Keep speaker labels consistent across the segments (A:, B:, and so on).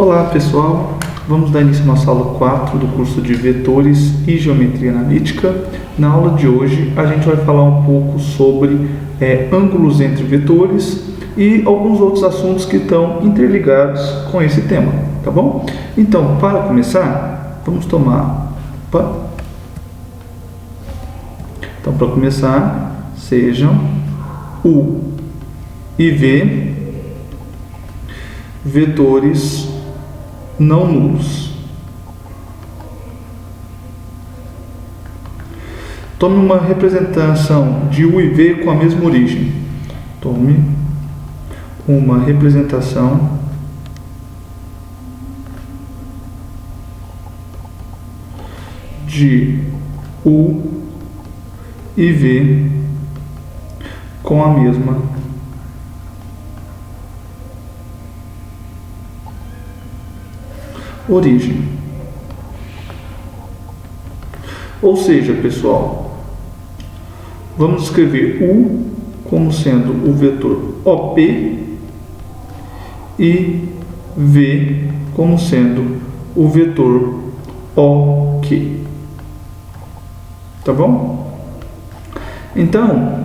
A: Olá pessoal, vamos dar início à nossa aula 4 do curso de Vetores e Geometria Analítica. Na aula de hoje a gente vai falar um pouco sobre ângulos entre vetores e alguns outros assuntos que estão interligados com esse tema, tá bom? Então, para começar, vamos tomar... Então, para começar, sejam U e V vetores não nulos. Tome uma representação de U e V com a mesma origem. Tome uma representação de U e V com a mesma origem. Ou seja, pessoal, vamos escrever U como sendo o vetor OP e V como sendo o vetor OK. Tá bom? Então,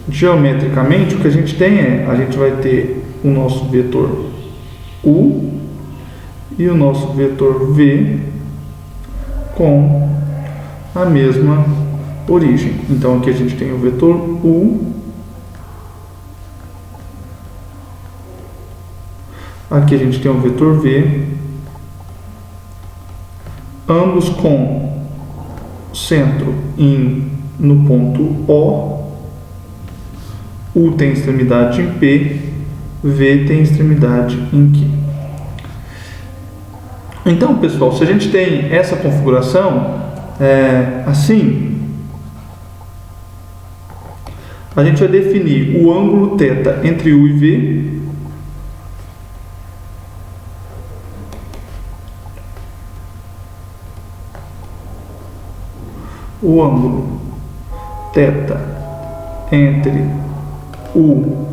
A: geometricamente, o que a gente tem a gente vai ter o nosso vetor U e o nosso vetor V com a mesma origem. Então aqui a gente tem o vetor U, aqui a gente tem o vetor V, ambos com centro no ponto O. U tem extremidade em P, V tem extremidade em Q. Então, pessoal, se a gente tem essa configuração assim, a gente vai definir o ângulo θ entre U e V o ângulo θ entre U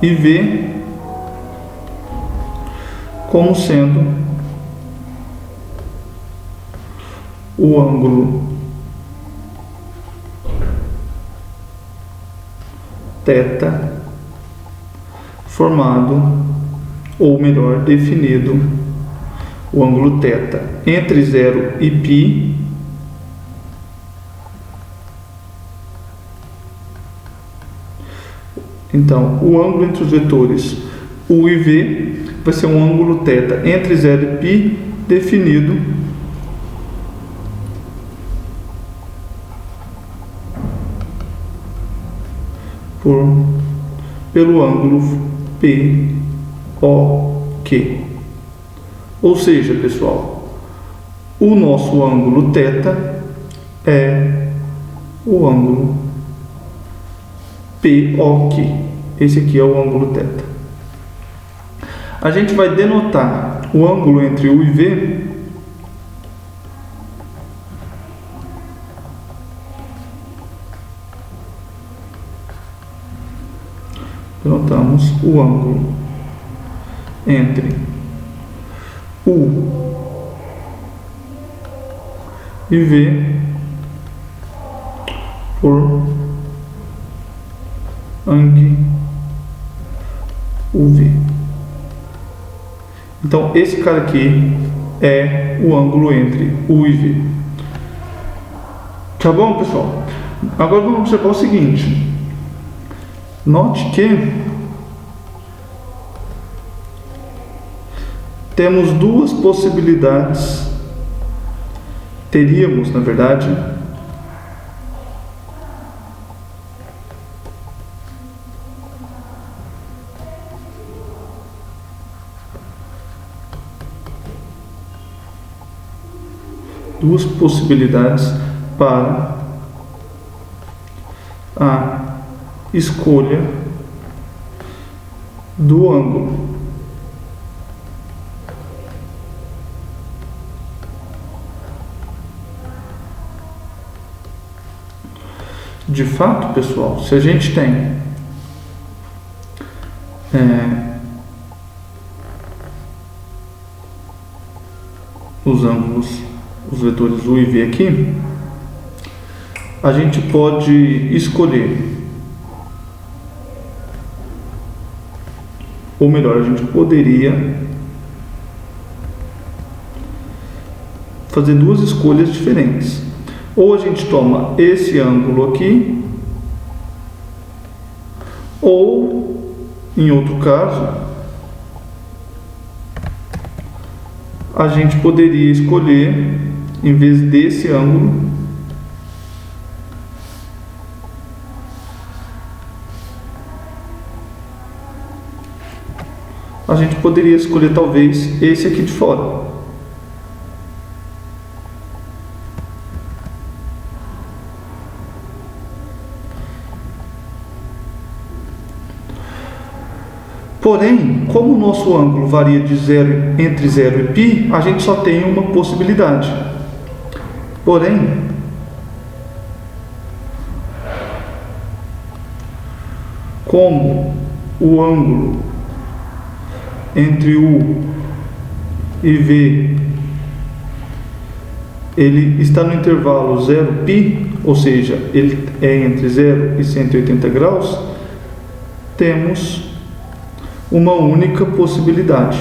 A: e V como sendo o ângulo θ formado, ou melhor, definido, o ângulo θ entre 0 e π Então, o ângulo entre os vetores U e V vai ser um ângulo θ entre 0 e π definido pelo ângulo POQ. Ou seja, pessoal, o nosso ângulo θ é o ângulo POQ. Esse aqui é o ângulo θ. A gente vai denotar o ângulo entre U e V denotamos o ângulo entre U e V por ângulo UV. Então, esse cara aqui é o ângulo entre U e V. Tá bom, pessoal? Agora vamos observar o seguinte. Note que temos duas possibilidades. Teríamos, na verdade, duas possibilidades para a escolha do ângulo. De fato, pessoal, se a gente tem os ângulos, os vetores U e V aqui, a gente pode escolher, ou melhor, a gente poderia fazer duas escolhas diferentes. Ou a gente toma esse ângulo aqui, ou, em outro caso, a gente poderia escolher, em vez desse ângulo, a gente poderia escolher talvez esse aqui de fora. Porém, como o nosso ângulo varia de entre 0 e π, a gente só tem uma possibilidade. Porém, como o ângulo entre U e V ele está no intervalo 0π, ou seja, ele é entre 0 e 180 graus, temos uma única possibilidade.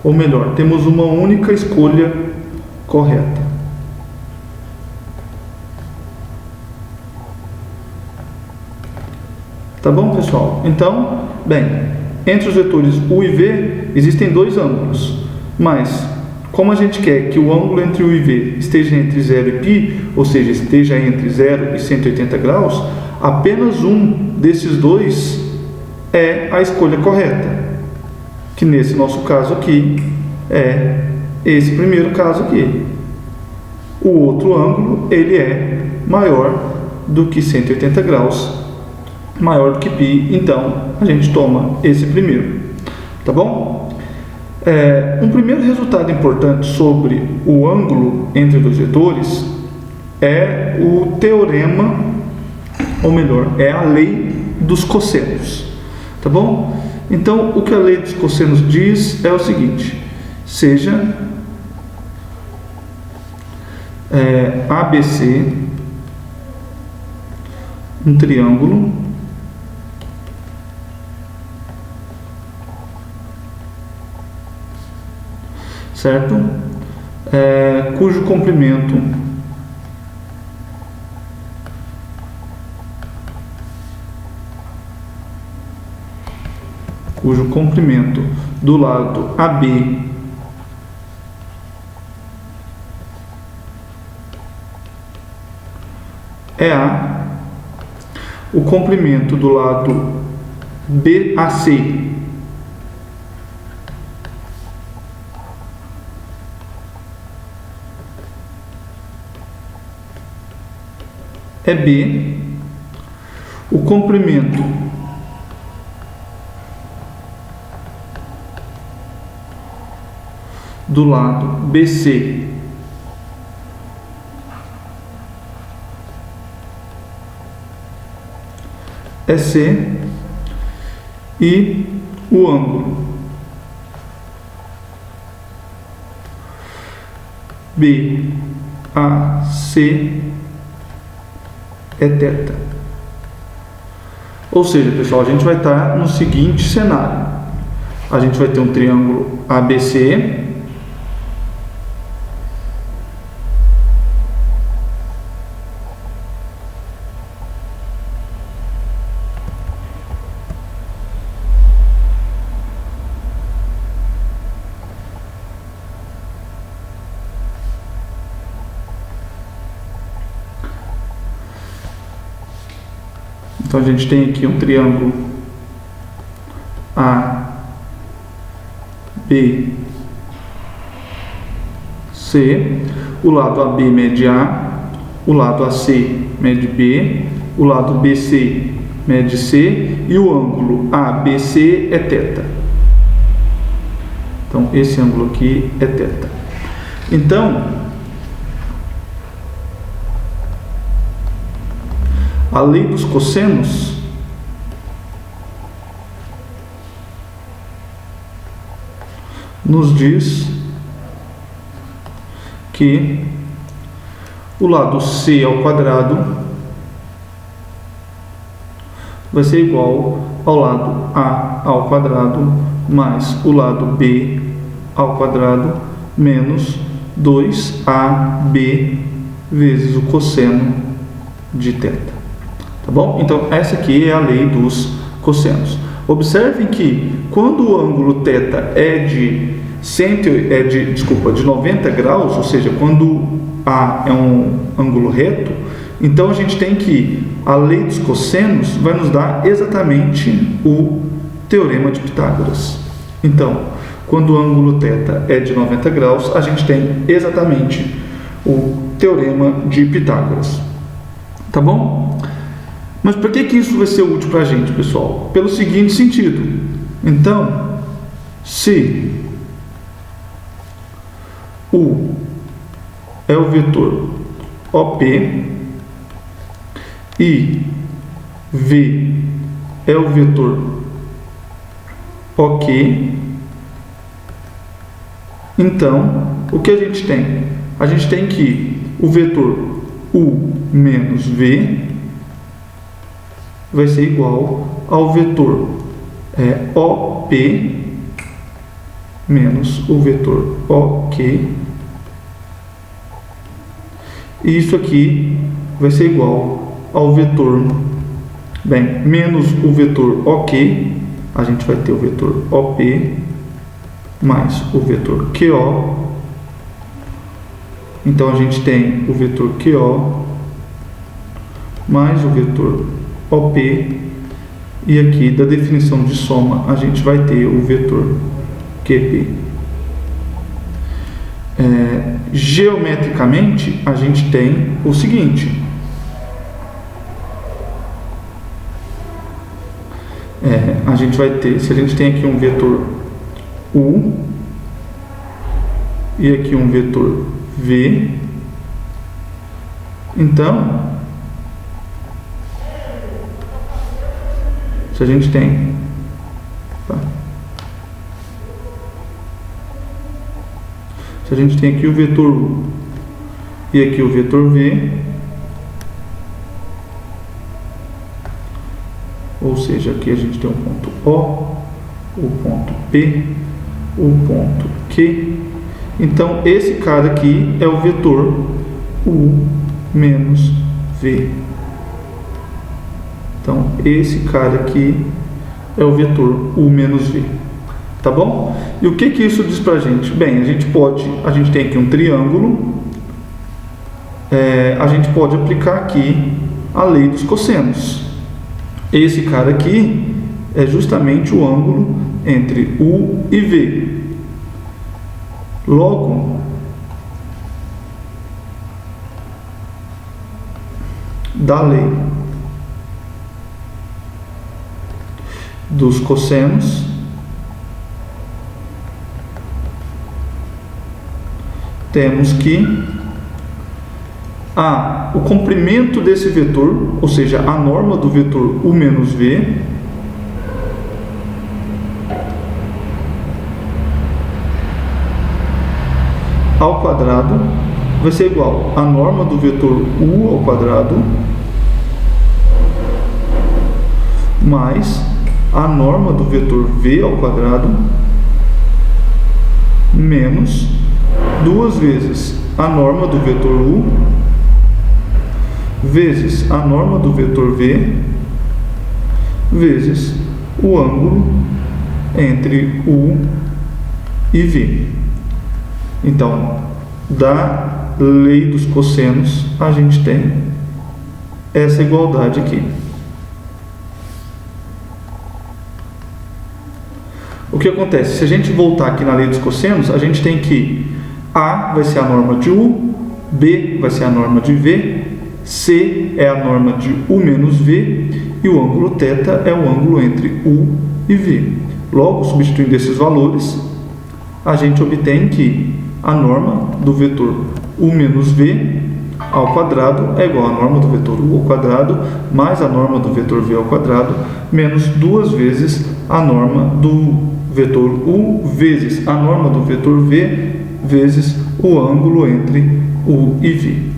A: Ou melhor, temos uma única escolha correta. Tá bom, pessoal? Então, bem, entre os vetores U e V existem dois ângulos, mas como a gente quer que o ângulo entre U e V esteja entre 0 e π, ou seja, esteja entre 0 e 180 graus, apenas um desses dois é a escolha correta, que nesse nosso caso aqui é esse primeiro caso aqui. O outro ângulo, ele é maior do que 180 graus, maior do que π, então a gente toma esse primeiro, tá bom? Um primeiro resultado importante sobre o ângulo entre dois vetores é o teorema, ou melhor, é a lei dos cossenos, tá bom? Então, o que a lei dos cossenos diz é o seguinte: seja ABC um triângulo certo? Cujo comprimento do lado AB é A, o comprimento do lado BAC é B, o comprimento do lado BC é C, e o ângulo BAC é θ. Ou seja, pessoal, a gente vai estar no seguinte cenário: a gente vai ter um triângulo ABC, então a gente tem aqui um triângulo ABC, o lado AB mede A, o lado AC mede B, o lado BC mede C e o ângulo ABC é θ. Então esse ângulo aqui é θ. Então, a lei dos cossenos nos diz que o lado C ao quadrado vai ser igual ao lado A ao quadrado mais o lado B ao quadrado menos 2AB vezes o cosseno de θ. Tá bom? Então, essa aqui é a lei dos cossenos. Observem que quando o ângulo θ é de 90 graus, ou seja, quando A é um ângulo reto, então a gente tem que a lei dos cossenos vai nos dar exatamente o teorema de Pitágoras. Então, quando o ângulo θ é de 90 graus, a gente tem exatamente o teorema de Pitágoras. Tá bom? Mas por que isso vai ser útil para a gente, pessoal? Pelo seguinte sentido. Então, se U é o vetor OP e V é o vetor OK, então, o que a gente tem? A gente tem que o vetor U menos V vai ser igual ao vetor OP menos o vetor OK. E isso aqui vai ser igual ao vetor, menos o vetor OK, a gente vai ter o vetor OP mais o vetor QO. Então, a gente tem o vetor QO mais o vetor OP, e aqui da definição de soma a gente vai ter o vetor QP. Geometricamente, a gente tem o seguinte: a gente vai ter, se a gente tem aqui um vetor U e aqui um vetor V, então, se a gente tem se a gente tem aqui o vetor U e aqui o vetor V, ou seja, aqui a gente tem um ponto O, o ponto P, o ponto Q. Então, esse cara aqui é o vetor U menos V. Então, esse cara aqui é o vetor U menos V. Tá bom? E o que isso diz pra gente? Bem, a gente tem aqui um triângulo, a gente pode aplicar aqui a lei dos cossenos. Esse cara aqui é justamente o ângulo entre U e V. Logo, da lei dos cossenos, temos que o comprimento desse vetor, ou seja, a norma do vetor U menos V, ao quadrado vai ser igual a norma do vetor U ao quadrado mais a norma do vetor V ao quadrado menos 2 vezes a norma do vetor U vezes a norma do vetor V vezes o ângulo entre U e V. Então, da lei dos cossenos, a gente tem essa igualdade aqui. O que acontece? Se a gente voltar aqui na lei dos cossenos, a gente tem que A vai ser a norma de U, B vai ser a norma de V, C é a norma de U menos V e o ângulo θ é o ângulo entre U e V. Logo, substituindo esses valores, a gente obtém que a norma do vetor u menos v ao quadrado é igual à norma do vetor u ao quadrado mais a norma do vetor v ao quadrado menos 2 vezes a norma do vetor u vezes a norma do vetor v vezes o ângulo entre u e v,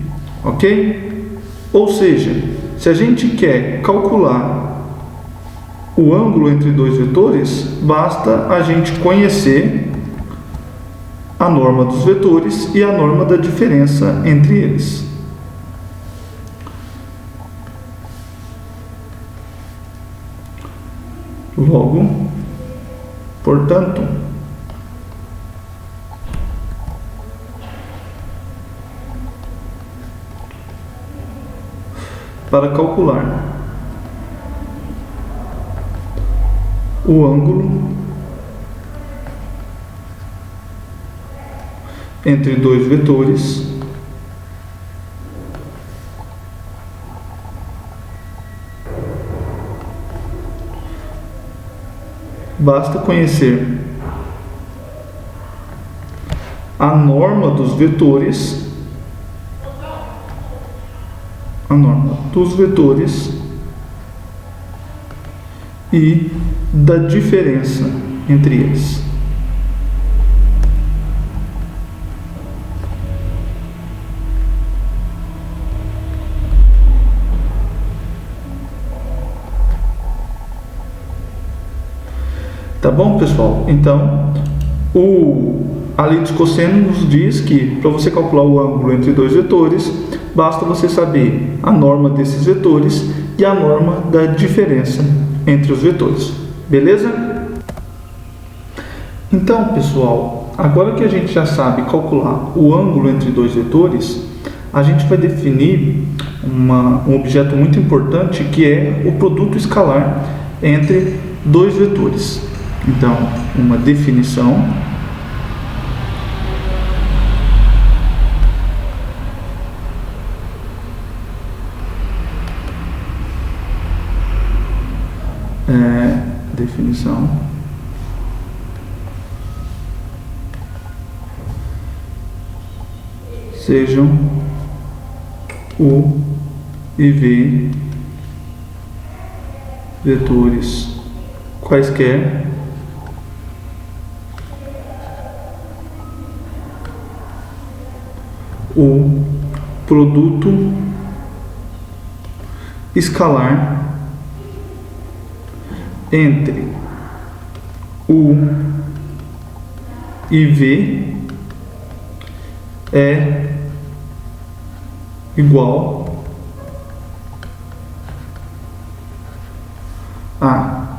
A: ok? Ou seja, se a gente quer calcular o ângulo entre dois vetores, basta a gente conhecer a norma dos vetores e a norma da diferença entre eles. Logo, portanto, para calcular o ângulo entre dois vetores, basta conhecer a norma dos vetores, e da diferença entre eles. Tá bom, pessoal? Então, a lei dos cossenos nos diz que para você calcular o ângulo entre dois vetores, basta você saber a norma desses vetores e a norma da diferença entre os vetores. Beleza? Então, pessoal, agora que a gente já sabe calcular o ângulo entre dois vetores, a gente vai definir um objeto muito importante, que é o produto escalar entre dois vetores. Então, uma definição sejam u e v vetores quaisquer o produto escalar entre u e v é igual a...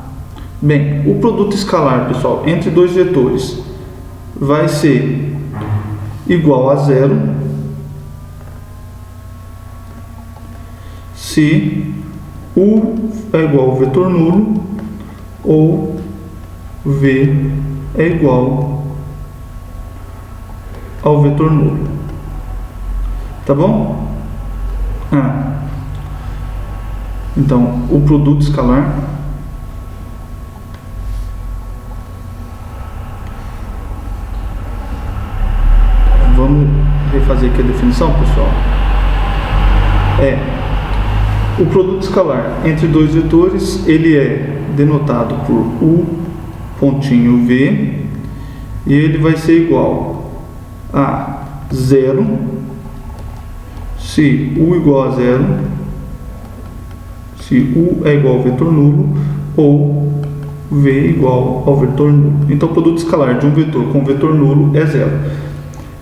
A: Bem, o produto escalar, pessoal, entre dois vetores vai ser igual a zero se u é igual ao vetor nulo ou v é igual ao vetor nulo. Tá bom? Então, o produto escalar vamos refazer aqui a definição, pessoal. O produto escalar entre dois vetores, ele é denotado por u pontinho v, e ele vai ser igual a zero se u igual a zero, se u é igual ao vetor nulo, ou v igual ao vetor nulo. Então, o produto escalar de um vetor com vetor nulo é zero.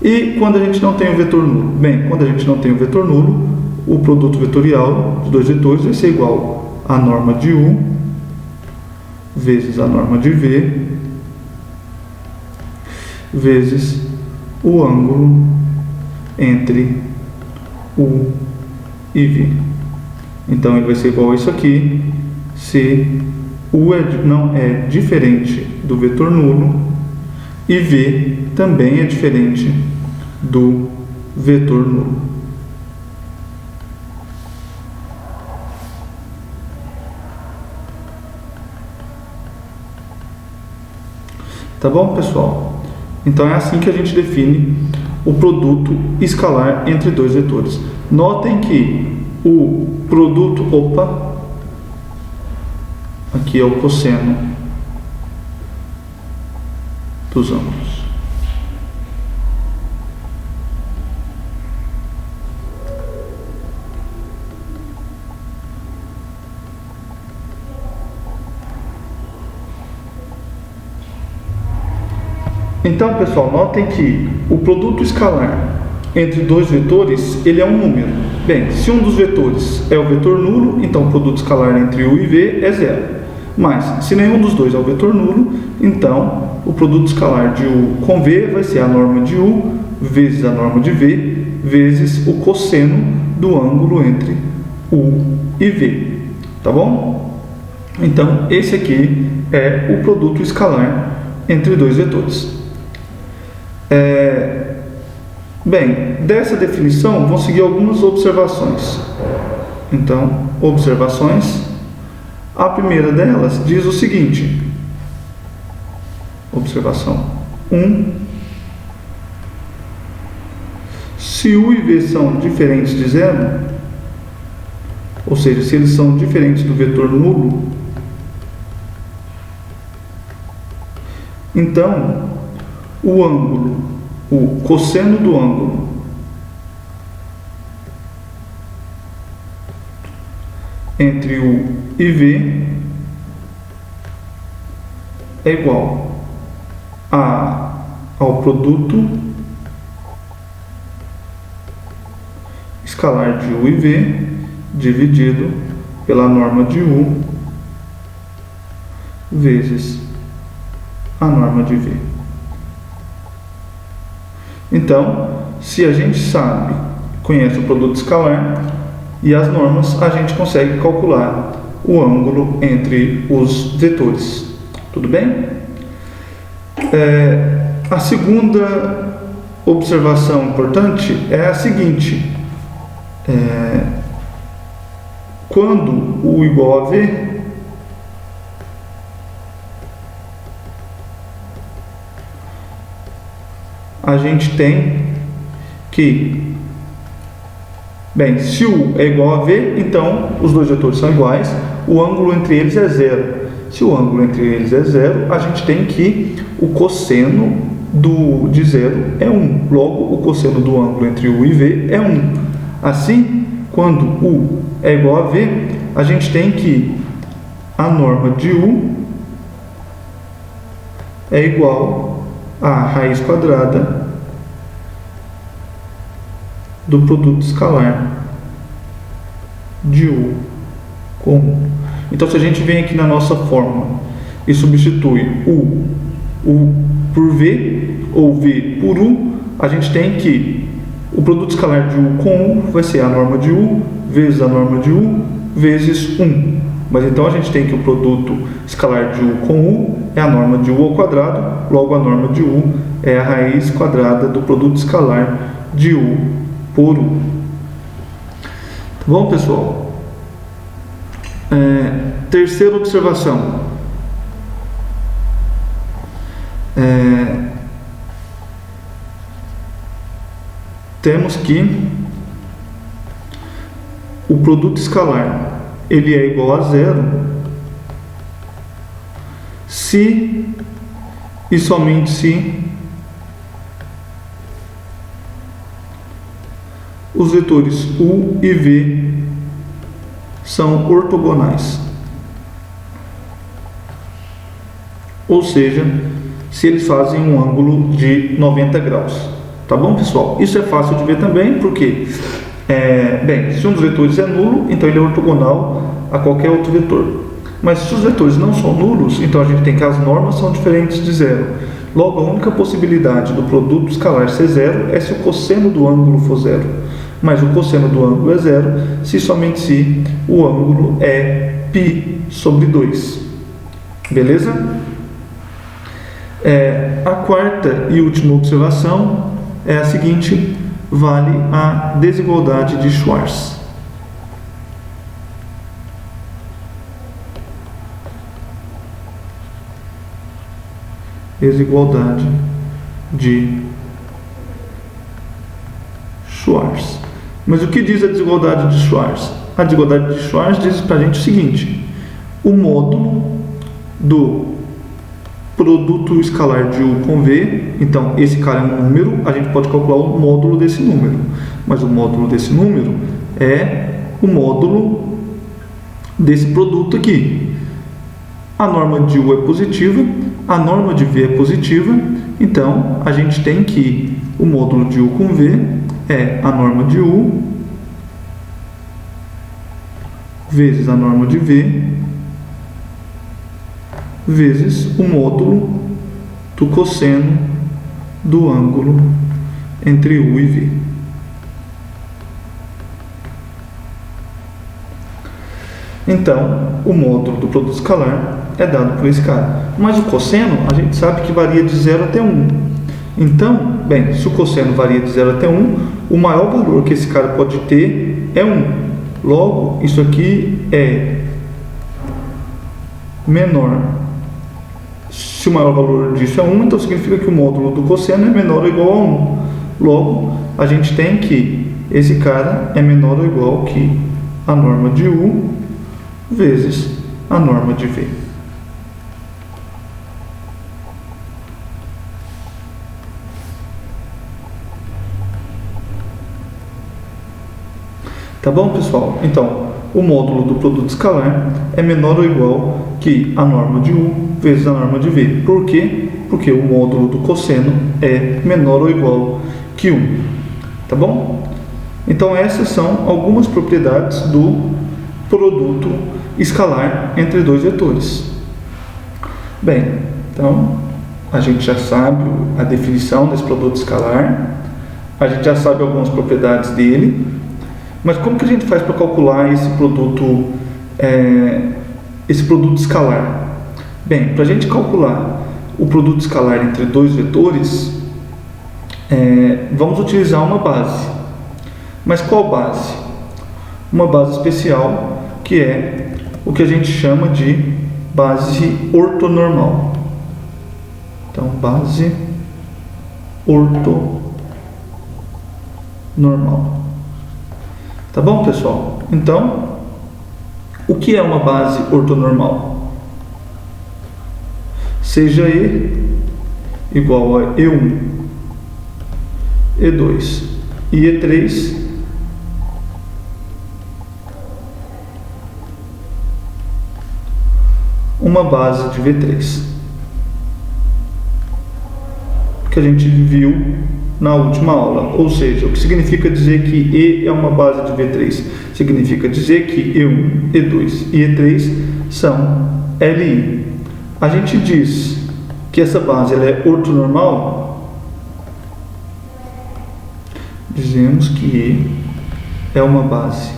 A: E quando a gente não tem o vetor nulo? Bem, quando a gente não tem o vetor nulo, o produto vetorial dos dois vetores vai ser igual à norma de u vezes a norma de v vezes o ângulo entre u e v. Então, ele vai ser igual a isso aqui se u não é diferente do vetor nulo e v também é diferente do vetor nulo. Tá bom, pessoal? Então é assim que a gente define o produto escalar entre dois vetores. Notem que o produto, aqui é o cosseno dos ângulos. Então, pessoal, notem que o produto escalar entre dois vetores, ele é um número. Bem, se um dos vetores é o vetor nulo, então o produto escalar entre U e V é zero. Mas, se nenhum dos dois é o vetor nulo, então o produto escalar de U com V vai ser a norma de U vezes a norma de V vezes o cosseno do ângulo entre U e V. Tá bom? Então, esse aqui é o produto escalar entre dois vetores. Bem, dessa definição vão seguir algumas observações. Então, observações. A primeira delas diz o seguinte: observação 1. Se U e V são diferentes de zero, ou seja, se eles são diferentes do vetor nulo, então o ângulo, o cosseno do ângulo entre U e V é igual ao produto escalar de U e V dividido pela norma de U vezes a norma de V. Então, se a gente sabe, conhece o produto escalar e as normas, a gente consegue calcular o ângulo entre os vetores. Tudo bem? A segunda observação importante é a seguinte: quando U igual a V, a gente tem que, bem, se U é igual a V, então os dois vetores são iguais, o ângulo entre eles é zero. Se o ângulo entre eles é zero, a gente tem que o cosseno de zero é 1. Logo, o cosseno do ângulo entre U e V é 1. Assim, quando U é igual a V, a gente tem que a norma de U é igual a raiz quadrada do produto escalar de U com U. Então, se a gente vem aqui na nossa fórmula e substitui U por V ou V por U, a gente tem que o produto escalar de U com U vai ser a norma de U vezes a norma de U vezes 1. Mas então a gente tem que o produto escalar de U com U é a norma de U ao quadrado, logo a norma de U é a raiz quadrada do produto escalar de U por U. Tá bom, pessoal? Terceira observação. Temos que o produto escalar ele é igual a zero se e somente se os vetores U e V são ortogonais, ou seja, se eles fazem um ângulo de 90 graus. Tá bom, pessoal? Isso é fácil de ver também, porque bem, se um dos vetores é nulo, então ele é ortogonal a qualquer outro vetor. Mas se os vetores não são nulos, então a gente tem que as normas são diferentes de zero. Logo, a única possibilidade do produto escalar ser zero é se o cosseno do ângulo for zero. Mas o cosseno do ângulo é zero se somente se o ângulo é π sobre 2. Beleza? A quarta e última observação é a seguinte: vale a desigualdade de Schwarz. Desigualdade de Schwarz. Mas o que diz a desigualdade de Schwarz? A desigualdade de Schwarz diz para a gente o seguinte: o módulo do produto escalar de U com V, então esse cara é um número, a gente pode calcular o módulo desse número, mas o módulo desse número é o módulo desse produto aqui. A norma de U é positiva, a norma de V é positiva, então a gente tem que o módulo de U com V é a norma de U vezes a norma de V vezes o módulo do cosseno do ângulo entre U e V. Então, o módulo do produto escalar é dado por esse cara. Mas o cosseno, a gente sabe que varia de 0 até 1. Então, bem, se o cosseno varia de 0 até 1, o maior valor que esse cara pode ter é 1. Logo, isso aqui é menor. Se o maior valor disso é 1, então significa que o módulo do cosseno é menor ou igual a 1. Logo, a gente tem que esse cara é menor ou igual que a norma de U vezes a norma de V. Tá bom, pessoal? Então, o módulo do produto escalar é menor ou igual que a norma de U vezes a norma de V. Por quê? Porque o módulo do cosseno é menor ou igual que 1. Tá bom? Então, essas são algumas propriedades do produto escalar entre dois vetores. Bem, então, a gente já sabe a definição desse produto escalar, a gente já sabe algumas propriedades dele. Mas como que a gente faz para calcular esse produto escalar? Bem, para a gente calcular o produto escalar entre dois vetores, vamos utilizar uma base. Mas qual base? Uma base especial, que é o que a gente chama de base ortonormal. Então, base ortonormal. Tá bom, pessoal? Então, o que é uma base ortonormal? Seja E igual a E1, E2 e E3, uma base de V3, que a gente viu na última aula. Ou seja, o que significa dizer que E é uma base de V3? Significa dizer que E1, E2 e E3 são Li. A gente diz que essa base ela é ortonormal, dizemos que E é uma base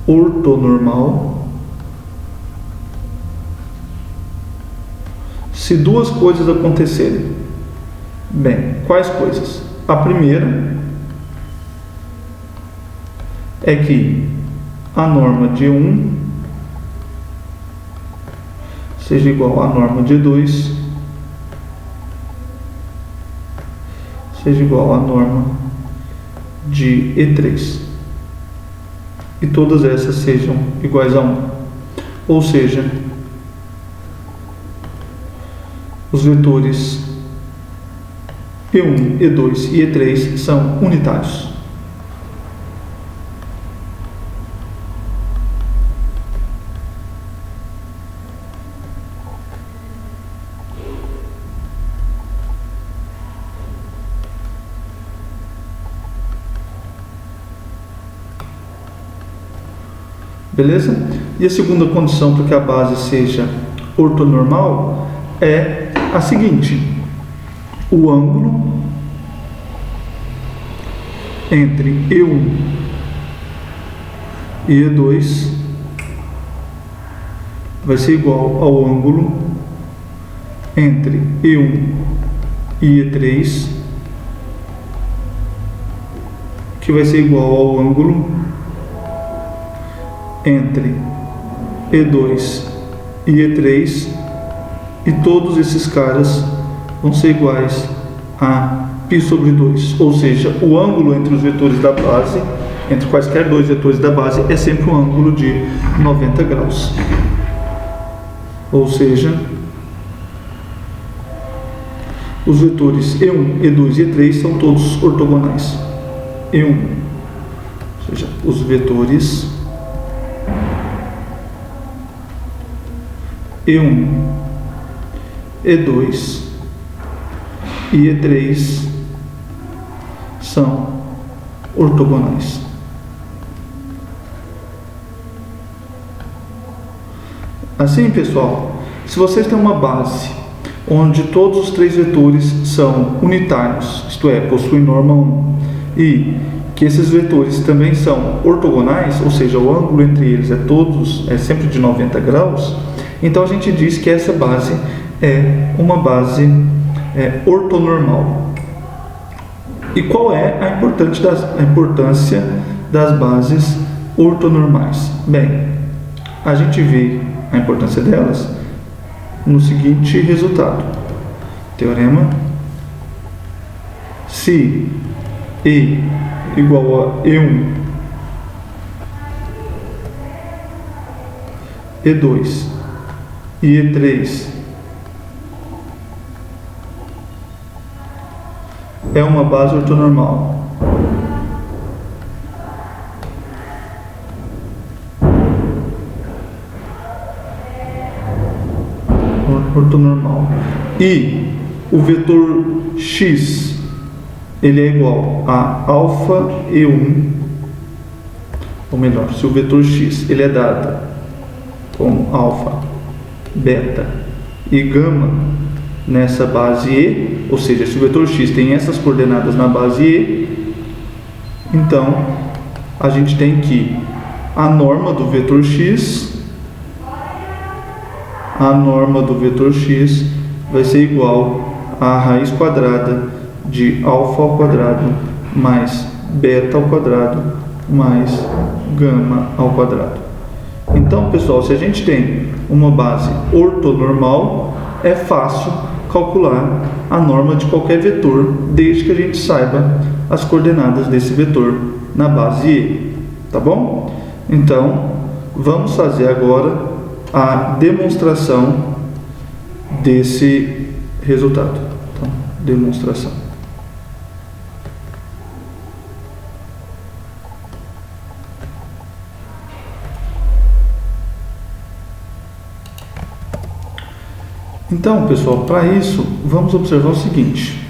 A: ortonormal se duas coisas acontecerem. Bem, quais coisas? A primeira é que a norma de 1 seja igual à norma de 2 seja igual à norma de E3. E todas essas sejam iguais a 1. Ou seja, os vetores E1, E2 e E3 são unitários. Beleza? E a segunda condição para que a base seja ortonormal é a seguinte: o ângulo entre E1 e E2 vai ser igual ao ângulo entre E1 e E3, que vai ser igual ao ângulo entre E2 e E3, e todos esses caras vão ser iguais a π sobre 2, ou seja, o ângulo entre os vetores da base, entre quaisquer dois vetores da base, é sempre um ângulo de 90 graus. Ou seja, os vetores E1, E2 e E3 são todos ortogonais. E1, ou seja, os vetores E1, E2 e E3 são ortogonais. Assim, pessoal, se vocês têm uma base onde todos os três vetores são unitários, isto é, possuem norma 1, e que esses vetores também são ortogonais, ou seja, o ângulo entre eles é sempre de 90 graus, então a gente diz que essa base é uma base ortonormal. E qual é a importância das bases ortonormais? Bem, a gente vê a importância delas no seguinte resultado. Teorema: se E igual a E1, E2 e E3 é uma base ortonormal. Ortonormal. E o vetor x ele é igual a alfa E1, ou melhor, se o vetor x ele é dado como alfa, beta e gama nessa base E, ou seja, se o vetor x tem essas coordenadas na base E, então a gente tem que a norma do vetor x vai ser igual a raiz quadrada de alfa ao quadrado mais beta ao quadrado mais gama ao quadrado. Então, pessoal, se a gente tem uma base ortonormal, é fácil calcular a norma de qualquer vetor, desde que a gente saiba as coordenadas desse vetor na base E, tá bom? Então, vamos fazer agora a demonstração desse resultado. Então, demonstração. Então, pessoal, para isso, vamos observar o seguinte.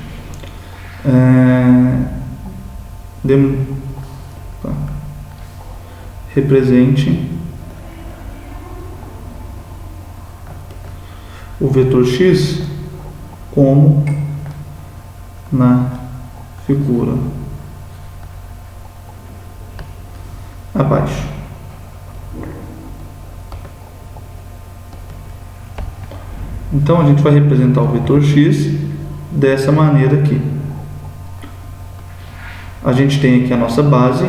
A: Represente o vetor x como na figura abaixo. Então a gente vai representar o vetor x dessa maneira aqui. A gente tem aqui a nossa base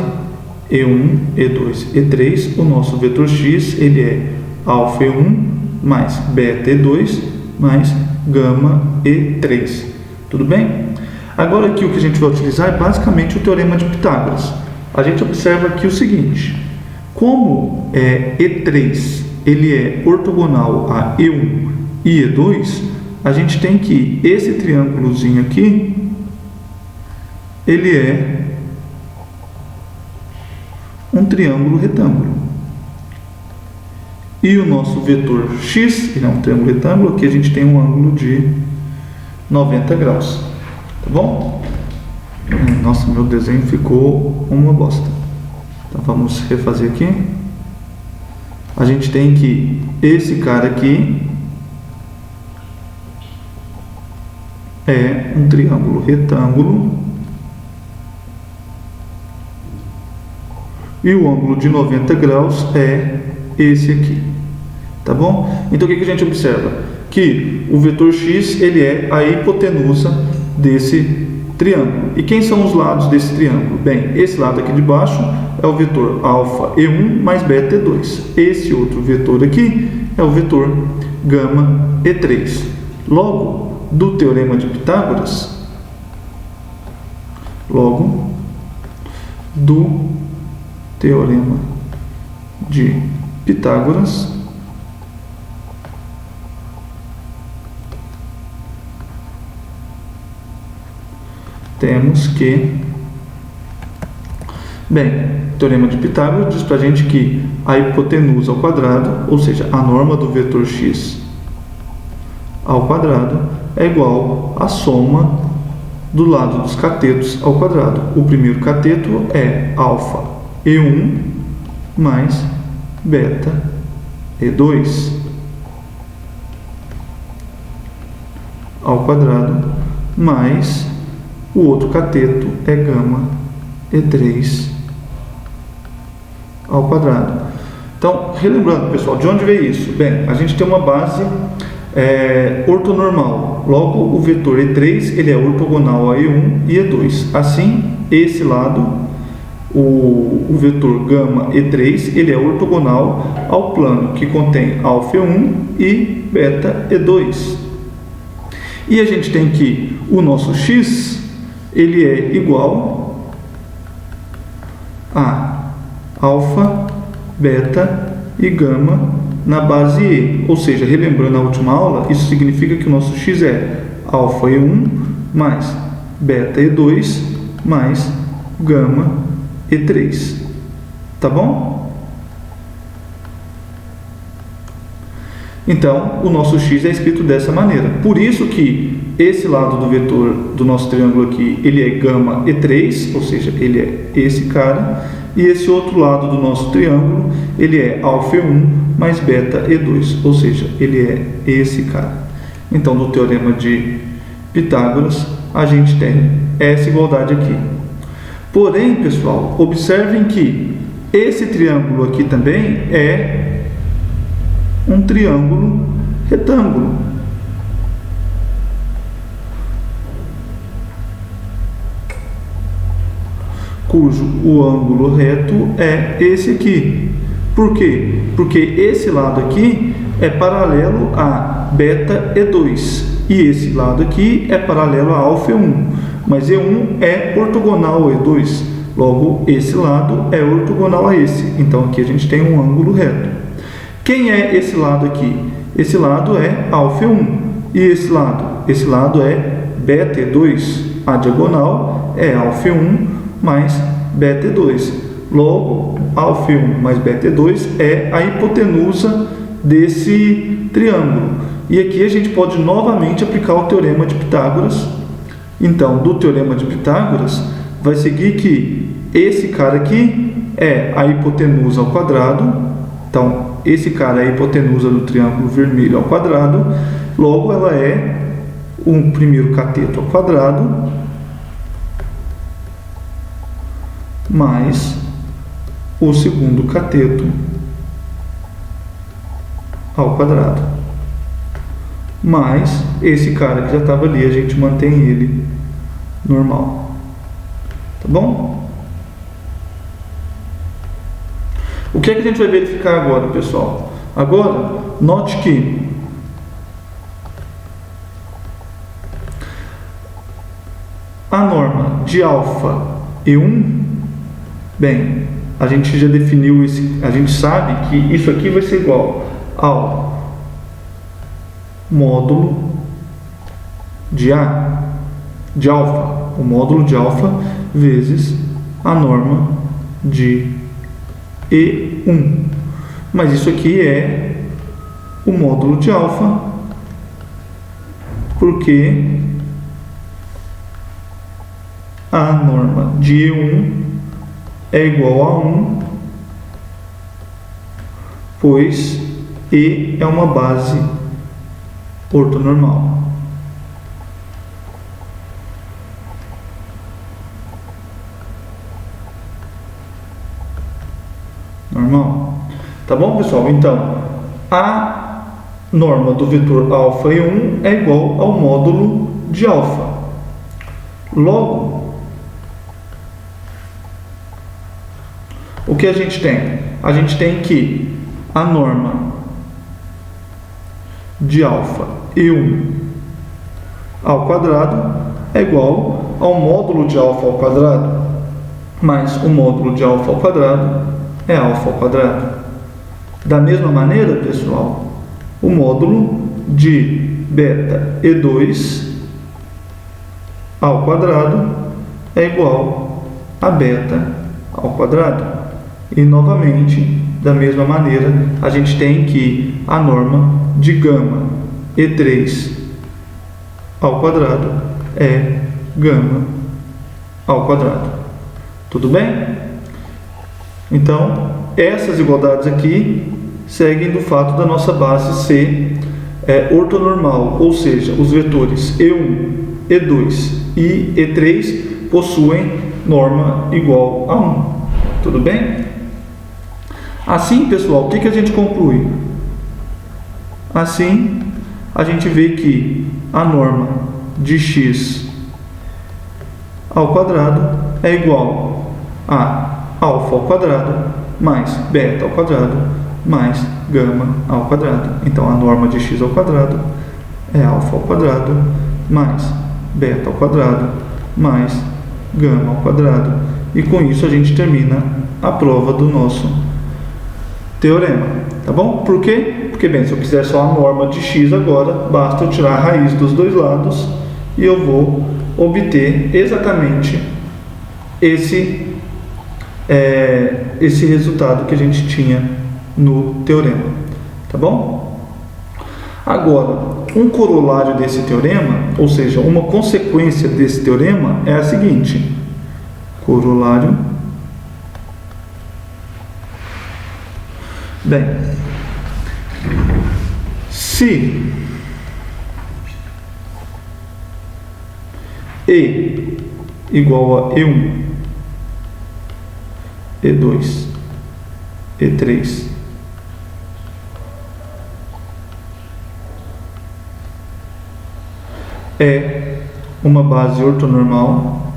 A: E1, E2, E3. O nosso vetor x ele é alfa E1 mais beta E2 mais gama E3. Tudo bem? Agora aqui o que a gente vai utilizar é basicamente o teorema de Pitágoras. A gente observa aqui o seguinte: como E3 ele é ortogonal a E1 e E2, a gente tem que esse triângulozinho aqui ele é um triângulo retângulo. E o nosso vetor x, ele é um triângulo retângulo, aqui a gente tem um ângulo de 90 graus. Tá bom? Nossa, meu desenho ficou uma bosta. Então vamos refazer aqui. A gente tem que esse cara aqui é um triângulo retângulo e o ângulo de 90 graus é esse aqui, tá bom? Então o que a gente observa? Que o vetor x ele é a hipotenusa desse triângulo. E quem são os lados desse triângulo? Bem, esse lado aqui de baixo é o vetor alfa E1 mais beta E2. Esse outro vetor aqui é o vetor gama E3. Logo, do teorema de Pitágoras, temos que, o teorema de Pitágoras diz para a gente que a hipotenusa ao quadrado, ou seja, a norma do vetor x ao quadrado, é igual à soma do lado dos catetos ao quadrado. O primeiro cateto é alfa E1 mais beta E2 ao quadrado, mais o outro cateto é gama E3 ao quadrado. Então, relembrando, pessoal, de onde veio isso? Bem, a gente tem uma base ortonormal. Logo, o vetor E3 ele é ortogonal a E1 e E2. Assim, esse lado, o vetor gama E3 ele é ortogonal ao plano que contém alfa E1 e beta E2. E a gente tem que o nosso x ele é igual a alfa, beta e gama na base E. Ou seja, relembrando a última aula, isso significa que o nosso x é alfa E1 mais beta E2 mais gama E3. Tá bom? Então, o nosso x é escrito dessa maneira. Por isso que esse lado do vetor do nosso triângulo aqui, ele é gama E3, ou seja, ele é esse cara, e esse outro lado do nosso triângulo, ele é alfa E1 mais beta E2, ou seja, ele é esse cara. Então, do teorema de Pitágoras, a gente tem essa igualdade aqui. Porém, pessoal, observem que esse triângulo aqui também é um triângulo retângulo, cujo o ângulo reto é esse aqui. Por quê? Porque esse lado aqui é paralelo a beta E2 e esse lado aqui é paralelo a alfa E1, mas E1 é ortogonal a E2, logo esse lado é ortogonal a esse. Então aqui a gente tem um ângulo reto. Quem é esse lado aqui? Esse lado é alfa E1 e esse lado é beta E2. A diagonal é alfa E1 mais beta E2. Logo, alfa E1 mais beta E2 é a hipotenusa desse triângulo. E aqui a gente pode novamente aplicar o teorema de Pitágoras. Então, do teorema de Pitágoras, vai seguir que esse cara aqui é a hipotenusa ao quadrado. Então, esse cara é a hipotenusa do triângulo vermelho ao quadrado. Logo, ela é o primeiro cateto ao quadrado mais o segundo cateto ao quadrado, mais esse cara que já estava ali, a gente mantém ele normal. Tá bom? O que é que a gente vai verificar agora, pessoal? Agora, note que a norma de alfa E1, bem, a gente já definiu isso, a gente sabe que isso aqui vai ser igual ao módulo de alfa, o módulo de alfa vezes a norma de E1. Mas isso aqui é o módulo de alfa, porque a norma de E1 é igual a 1, pois E é uma base ortonormal. Normal. Tá bom, pessoal? Então, a norma do vetor alfa E1 é igual ao módulo de alfa. Logo, o que a gente tem? A gente tem que a norma de alfa E1 ao quadrado é igual ao módulo de alfa ao quadrado, mais o módulo de alfa ao quadrado é alfa ao quadrado. Da mesma maneira, pessoal, o módulo de beta E2 ao quadrado é igual a beta ao quadrado. E novamente, da mesma maneira, a gente tem que a norma de gama E3 ao quadrado é gama ao quadrado. Tudo bem? Então, essas igualdades aqui seguem do fato da nossa base ser ortonormal, ou seja, os vetores E1, E2 e E3 possuem norma igual a 1. Tudo bem? Assim, pessoal, o que a gente conclui? Assim, a gente vê que a norma de x ao quadrado é igual a alfa ao quadrado mais beta ao quadrado mais gama ao quadrado. Então, a norma de x ao quadrado é alfa ao quadrado mais beta ao quadrado mais gama ao quadrado. E com isso a gente termina a prova do nosso teorema, tá bom? Por quê? Porque, bem, se eu quiser só a norma de x agora, basta eu tirar a raiz dos dois lados e eu vou obter exatamente esse resultado que a gente tinha no teorema, tá bom? Agora, um corolário desse teorema, ou seja, uma consequência desse teorema é a seguinte: corolário. Bem, se E igual a E1, E2, E3 é uma base ortonormal,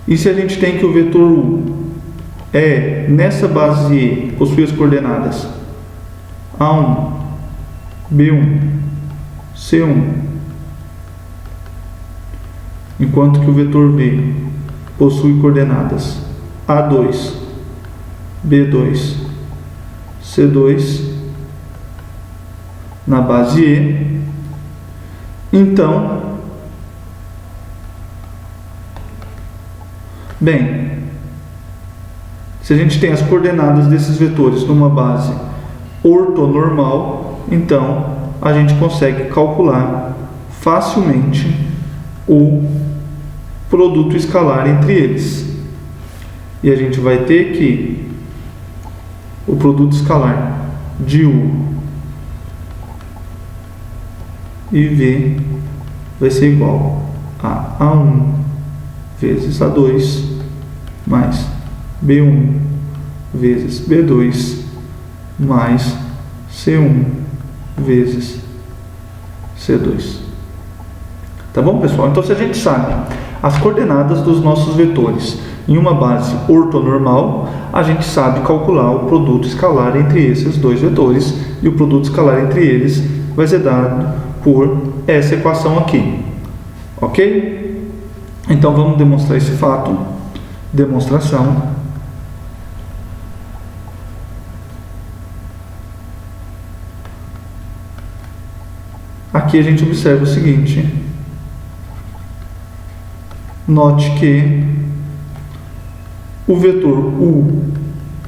A: e se a gente tem que o vetor U nessa base E possui as coordenadas A1, B1, C1, enquanto que o vetor B possui coordenadas A2, B2, C2 na base E, então, bem, se a gente tem as coordenadas desses vetores numa base ortonormal, então a gente consegue calcular facilmente o produto escalar entre eles. E a gente vai ter que o produto escalar de U e V vai ser igual a A1 vezes A2 mais B1 vezes B2 mais C1 vezes C2. Tá bom, pessoal? Então, se a gente sabe as coordenadas dos nossos vetores em uma base ortonormal, a gente sabe calcular o produto escalar entre esses dois vetores, e o produto escalar entre eles vai ser dado por essa equação aqui. Ok? Então, vamos demonstrar esse fato. Demonstração. Aqui a gente observa o seguinte: note que o vetor U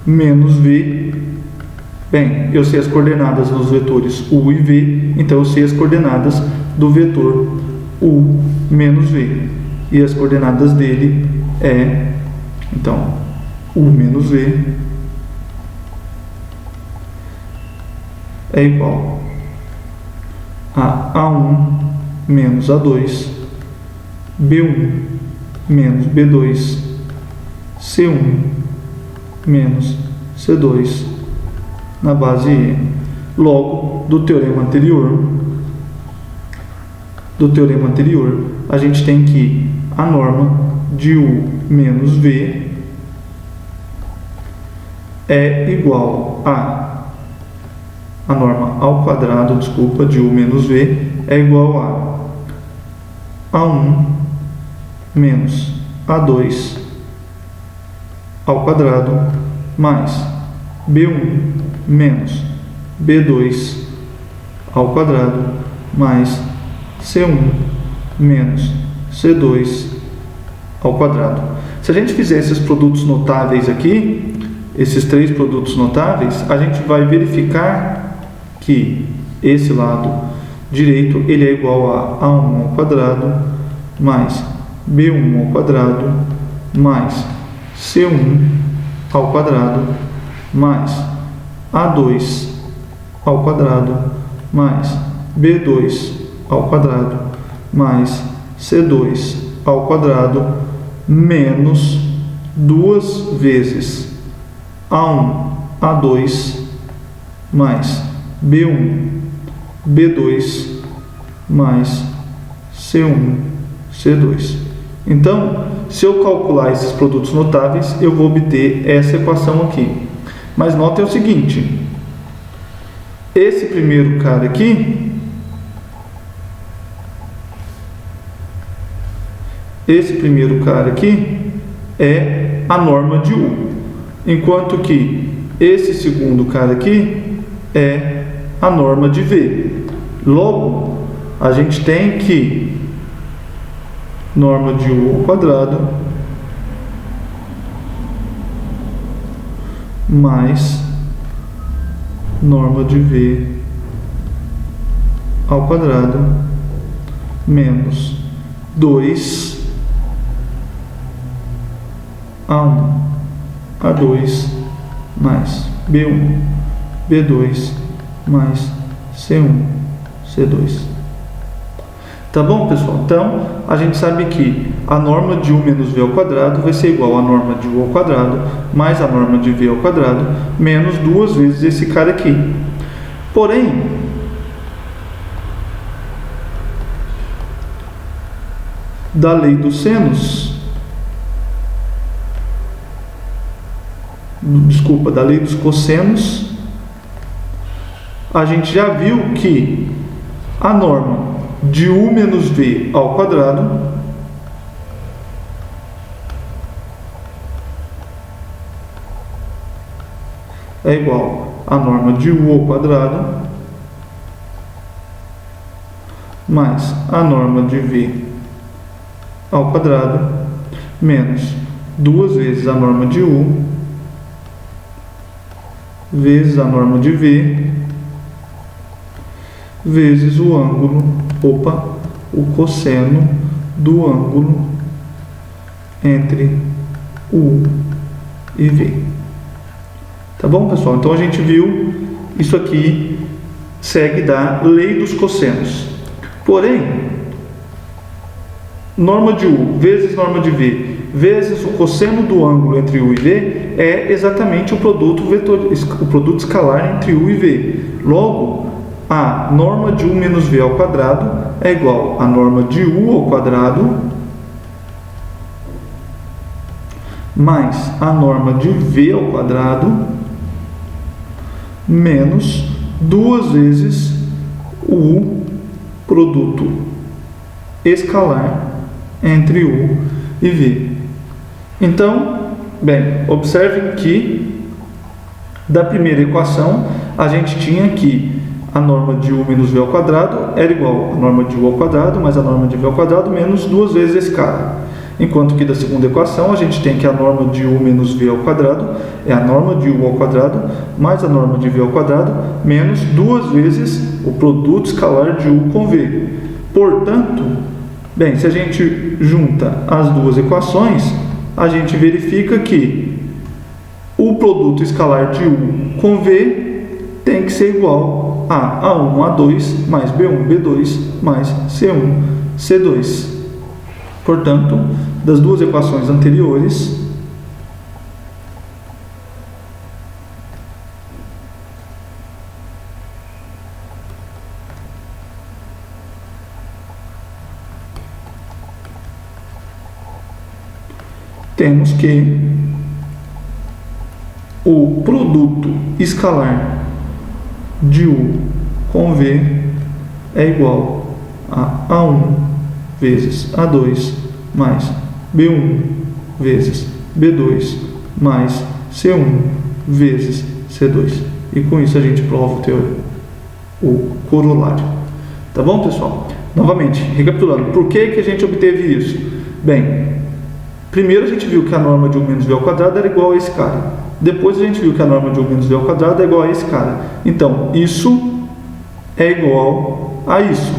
A: menos V, bem, eu sei as coordenadas dos vetores U e V, então eu sei as coordenadas do vetor U menos V, e as coordenadas dele então, U menos V é igual a A1 menos A2, B1 menos B2, C1 menos C2 na base E. Logo, do teorema anterior, a gente tem que a norma de U menos V é igual a norma ao quadrado, desculpa, de U menos V é igual a 1 menos A2 ao quadrado mais B1 menos B2 ao quadrado mais C1 menos C2 ao quadrado. Se a gente fizer esses produtos notáveis aqui, esses três produtos notáveis, a gente vai verificar que esse lado direito ele é igual a A1 ao quadrado mais B1 ao quadrado mais C1 ao quadrado mais A2 ao quadrado mais B2 ao quadrado mais C2 ao quadrado menos duas vezes A1, A2 mais B1, B2 mais C1, C2. Então, se eu calcular esses produtos notáveis, eu vou obter essa equação aqui. Mas notem o seguinte, esse primeiro cara aqui, é a norma de U, enquanto que esse segundo cara aqui é a norma de V. Logo, a gente tem que norma de U ao quadrado mais norma de V ao quadrado menos 2 A1, A2 mais B1, B2 mais C1, C2. Tá bom, pessoal? Então, a gente sabe que a norma de U menos V ao quadrado vai ser igual à norma de U ao quadrado mais a norma de V ao quadrado menos duas vezes esse cara aqui. Porém, da lei dos senos, da lei dos cossenos, a gente já viu que a norma de U menos V ao quadrado é igual à norma de U ao quadrado mais a norma de V ao quadrado menos duas vezes a norma de U vezes a norma de V vezes o ângulo, o cosseno do ângulo entre U e V. Tá bom, pessoal? Então a gente viu isso aqui segue da lei dos cossenos. Porém, norma de U vezes norma de V vezes o cosseno do ângulo entre U e V é exatamente o produto escalar entre U e V. Logo, a norma de U menos V ao quadrado é igual à norma de U ao quadrado mais a norma de V ao quadrado menos duas vezes o produto escalar entre U e V. Então, bem, observem que da primeira equação a gente tinha que a norma de U menos V ao quadrado era igual a norma de U ao quadrado mais a norma de V ao quadrado menos duas vezes esse cara. Enquanto que da segunda equação a gente tem que a norma de U menos V ao quadrado é a norma de U ao quadrado mais a norma de V ao quadrado menos duas vezes o produto escalar de U com V. Portanto, bem, se a gente junta as duas equações, a gente verifica que o produto escalar de U com V tem que ser igual a A1, A2 mais B1, B2 mais C1, C2. Portanto, das duas equações anteriores, temos que o produto escalar de U com V é igual a A1 vezes A2 mais B1 vezes B2 mais C1 vezes C2. E com isso a gente prova o corolário. Tá bom, pessoal? Novamente, recapitulando, por que a gente obteve isso? Bem, primeiro a gente viu que a norma de 1 menos V ao quadrado era igual a esse cara. Depois a gente viu que a norma de 1 menos V ao quadrado é igual a esse cara. Então, isso é igual a isso.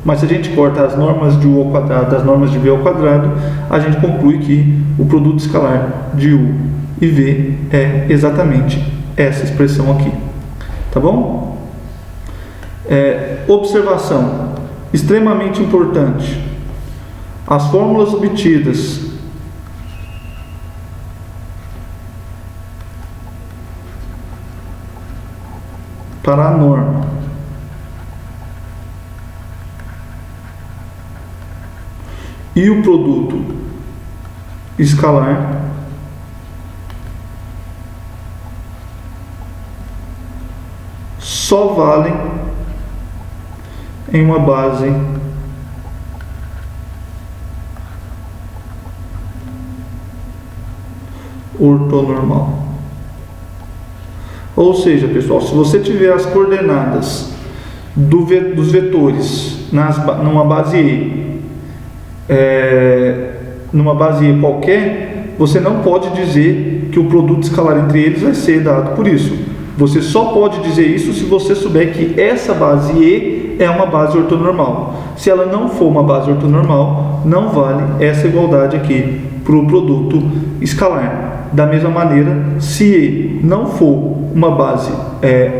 A: Mas se a gente corta as normas de U ao quadrado das normas de V ao quadrado, a gente conclui que o produto escalar de U e V é exatamente essa expressão aqui. Tá bom? Observação extremamente importante. As fórmulas obtidas para a norma e o produto escalar só valem em uma base ortonormal. Ou seja, pessoal, se você tiver as coordenadas dos vetores numa base numa base E qualquer, você não pode dizer que o produto escalar entre eles vai ser dado por isso. Você só pode dizer isso se você souber que essa base E é uma base ortonormal. Se ela não for uma base ortonormal, não vale essa igualdade aqui para o produto escalar. Da mesma maneira, se E não for uma base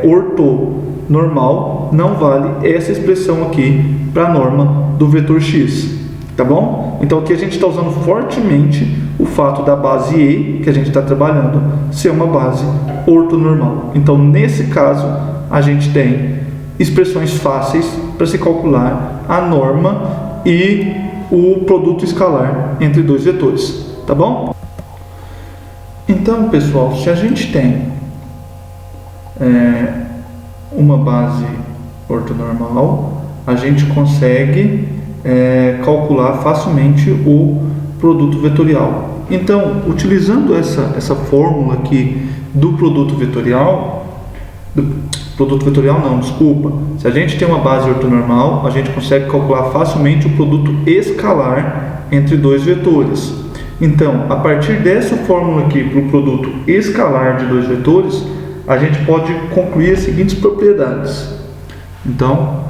A: ortonormal, não vale essa expressão aqui para a norma do vetor x. Tá bom? Então aqui a gente está usando fortemente o fato da base E, que a gente está trabalhando, ser uma base ortonormal. Então nesse caso a gente tem expressões fáceis para se calcular a norma e o produto escalar entre dois vetores. Tá bom? Então, pessoal, se a gente tem uma base ortonormal, a gente consegue calcular facilmente o produto vetorial. Então, utilizando essa fórmula aqui do produto vetorial, se a gente tem uma base ortonormal, a gente consegue calcular facilmente o produto escalar entre dois vetores. Então, a partir dessa fórmula aqui para o produto escalar de dois vetores, a gente pode concluir as seguintes propriedades. Então,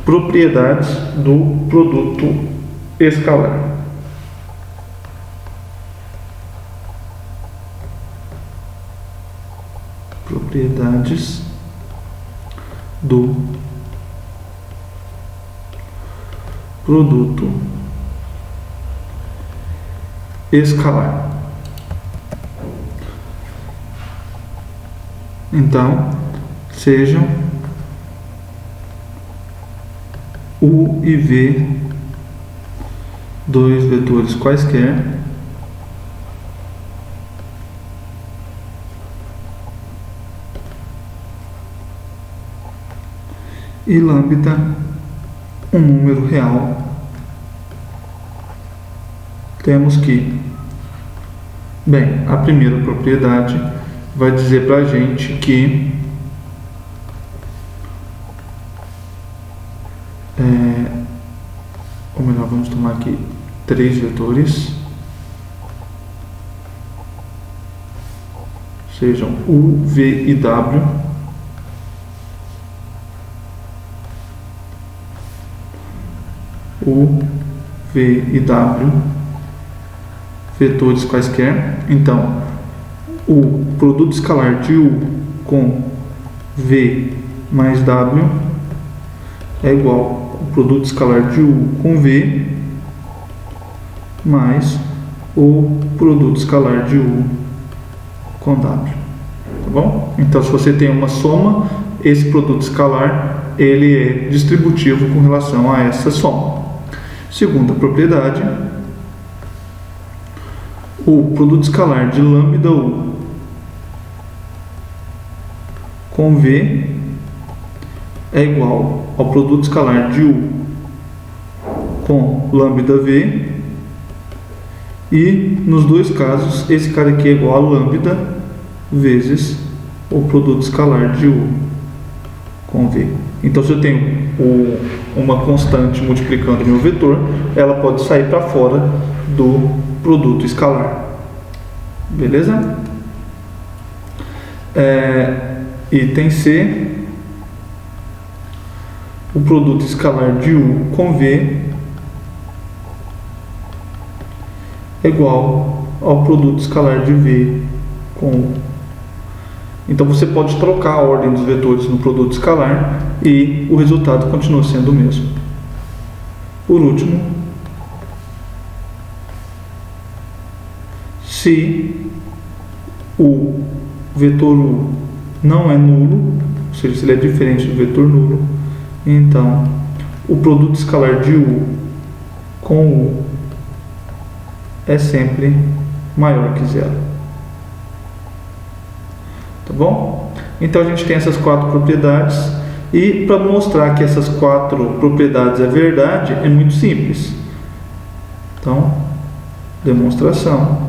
A: propriedades do produto escalar. Propriedades do produto escalar. Então, sejam U e V dois vetores quaisquer e lambda um número real, temos que, bem, a primeira propriedade vai dizer para a gente que ou melhor, vamos tomar aqui três vetores, sejam U, V e W, U, V e W, vetores quaisquer. Então, o produto escalar de U com V mais W é igual ao produto escalar de U com V mais o produto escalar de U com W. Tá bom? Então, se você tem uma soma, esse produto escalar ele é distributivo com relação a essa soma. Segunda propriedade, o produto escalar de lambda U com V é igual ao produto escalar de U com lambda V, e nos dois casos esse cara aqui é igual a lambda vezes o produto escalar de U com V. Então, se eu tenho uma constante multiplicando meu vetor, ela pode sair para fora do produto escalar. Beleza? Item C. O produto escalar de U com V é igual ao produto escalar de V com U. Então você pode trocar a ordem dos vetores no produto escalar e o resultado continua sendo o mesmo. Por último, se o vetor U não é nulo, ou seja, se ele é diferente do vetor nulo, então o produto escalar de U com U é sempre maior que zero. Tá bom? Então a gente tem essas 4 propriedades, e para mostrar que essas 4 propriedades é verdade, é muito simples. Então, demonstração.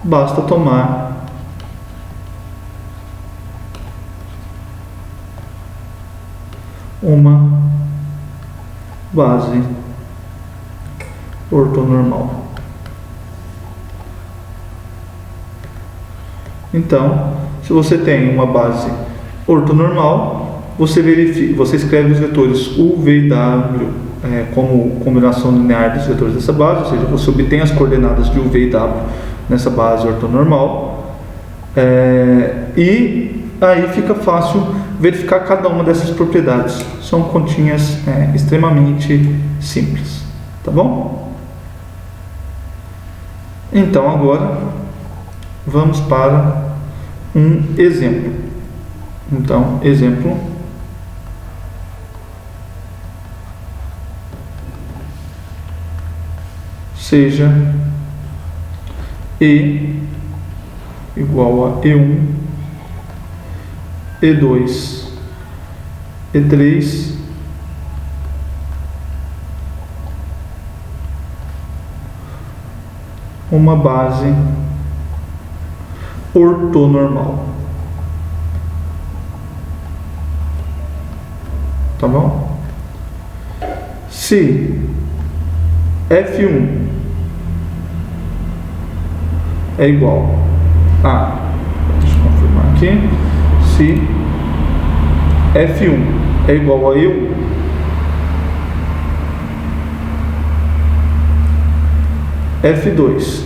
A: Basta tomar uma base ortonormal. Então, se você tem uma base ortonormal, você verifica, você escreve os vetores U, V e W como combinação linear dos vetores dessa base, ou seja, você obtém as coordenadas de U, V e W nessa base ortonormal, e aí fica fácil verificar cada uma dessas propriedades. São continhas extremamente simples, tá bom? Então agora vamos para um exemplo. Então, exemplo. Seja E igual a E1, E2, E3, uma base ortonormal. Tá bom? Se F1 é igual a, deixa eu confirmar aqui, se F1 é igual a E1, F2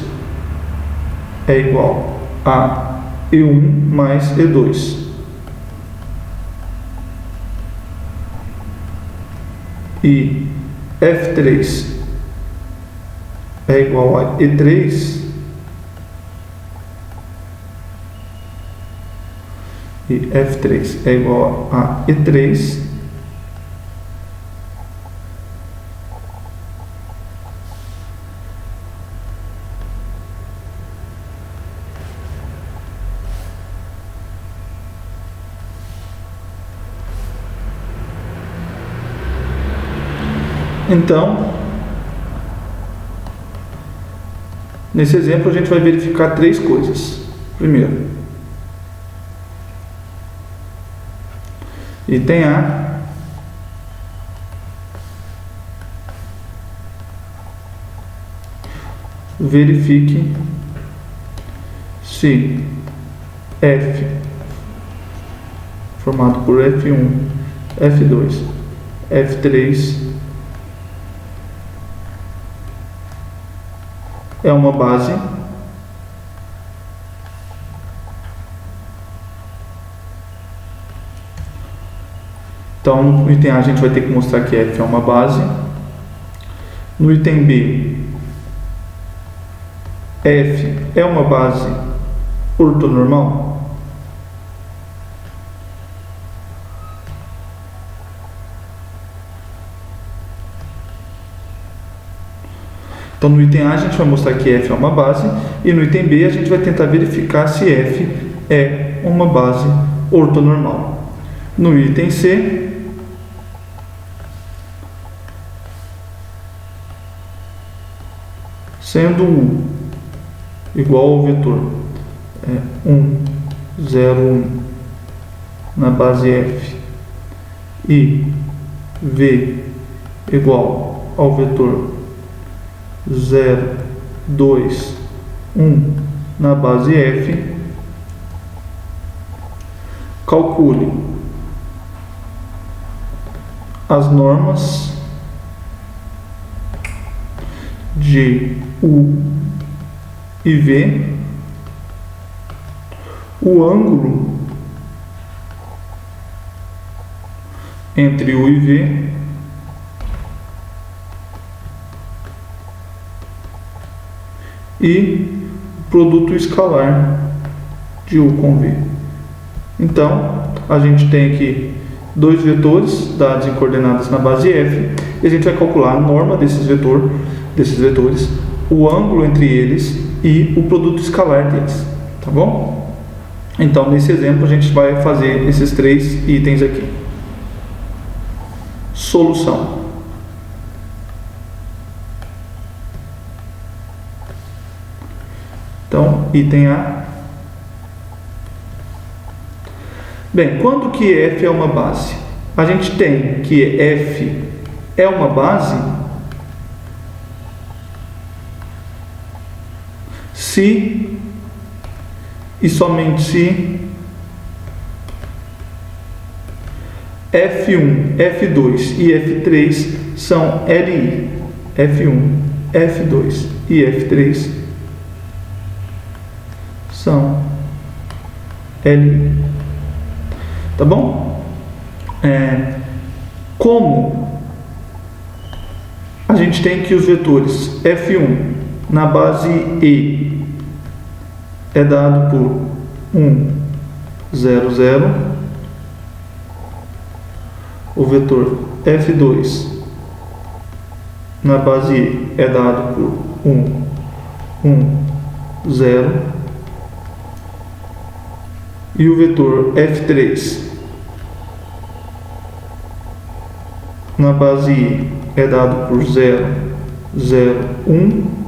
A: é igual a E1 mais E2, e F3 é igual a E3, e F3 é igual a E3, então, nesse exemplo a gente vai verificar 3 coisas. Primeiro, item A, verifique se F formado por F1, F2, F3 é uma base Então, no item A, a gente vai ter que mostrar que F é uma base. No item B, F é uma base ortonormal. Então, no item A, a gente vai mostrar que F é uma base, e no item B, a gente vai tentar verificar se F é uma base ortonormal. No item C, sendo U igual ao vetor 1, 0, 1 na base F e V igual ao vetor 0, 2, 1 na base F, calcule as normas de U e V, o ângulo entre U e V e o produto escalar de U com V. Então, a gente tem aqui dois vetores dados em coordenadas na base F, e a gente vai calcular a norma desses vetores, o ângulo entre eles e o produto escalar deles, tá bom? Então, nesse exemplo, a gente vai fazer esses três itens aqui. Solução. Então, item A. Bem, quando que F é uma base? A gente tem que F é uma base se e somente se F1, F2 e F3 são LI. F1, F2 e F3 são LI. Tá bom? Como a gente tem que os vetores F1 na base E é dado por 1, 0, 0, o vetor F2 na base E é dado por 1, 1, 0, e o vetor F3 na base I é dado por 0, 0, 1.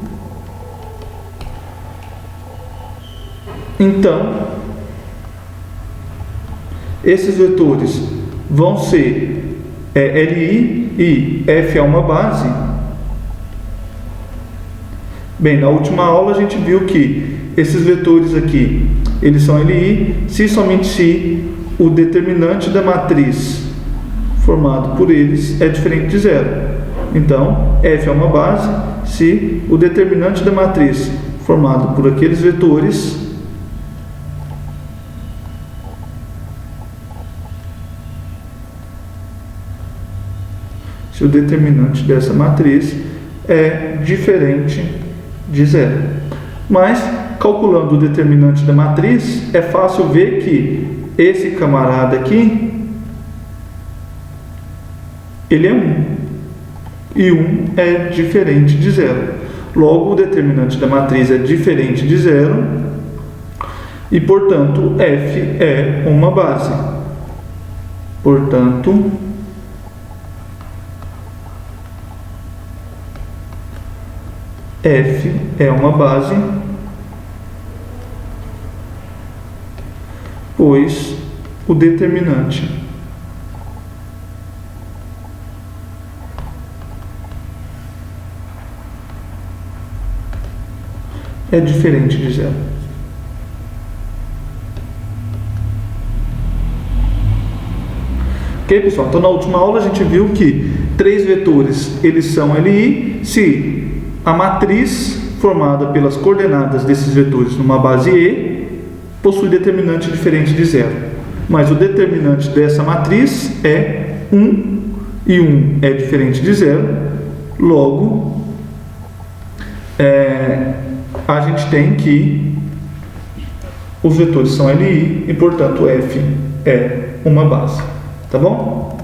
A: Então, esses vetores vão ser LI e F é uma base. Bem, na última aula a gente viu que esses vetores aqui, eles são LI se somente se o determinante da matriz formado por eles é diferente de zero. Então, F é uma base se o determinante da matriz formado por aqueles vetores se o determinante dessa matriz é diferente de zero. Mas, calculando o determinante da matriz, é fácil ver que esse camarada aqui, ele é 1. E 1 é diferente de zero. Logo, o determinante da matriz é diferente de zero e, portanto, F é uma base. Portanto, F é uma base, pois o determinante é diferente de zero. Ok, pessoal? Então, na última aula a gente viu que três vetores, eles são LI se a matriz formada pelas coordenadas desses vetores numa base E possui determinante diferente de zero. Mas o determinante dessa matriz é 1 e 1 é diferente de zero. Logo, a gente tem que os vetores são LI e, portanto, F é uma base. Tá bom?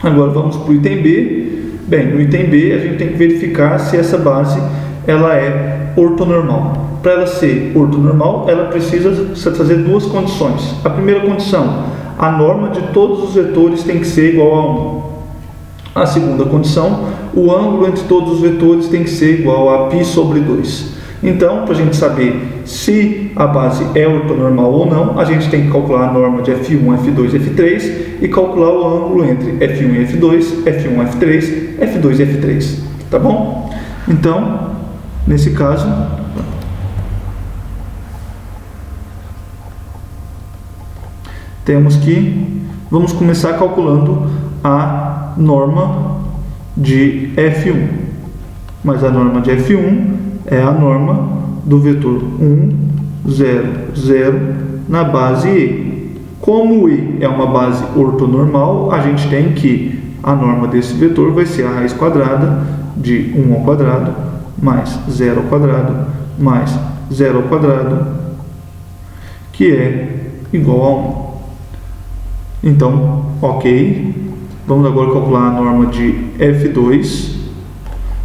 A: Agora vamos para o item B. Bem, no item B a gente tem que verificar se essa base ela é ortonormal. Para ela ser ortonormal, ela precisa satisfazer duas condições. A primeira condição, a norma de todos os vetores tem que ser igual a 1. A segunda condição, o ângulo entre todos os vetores tem que ser igual a π sobre 2. Então, para a gente saber se a base é ortonormal ou não, a gente tem que calcular a norma de F1, F2 e F3 e calcular o ângulo entre F1 e F2, F1, F3, F2 e F3. Tá bom? Então, nesse caso, vamos começar calculando a norma de F1. Mas a norma de F1 é a norma do vetor 1, 0, 0 na base E. Como E é uma base ortonormal, a gente tem que a norma desse vetor vai ser a raiz quadrada de 1 ao quadrado mais 0 ao quadrado mais 0 ao quadrado, que é igual a 1. Então, ok. Vamos agora calcular a norma de F2.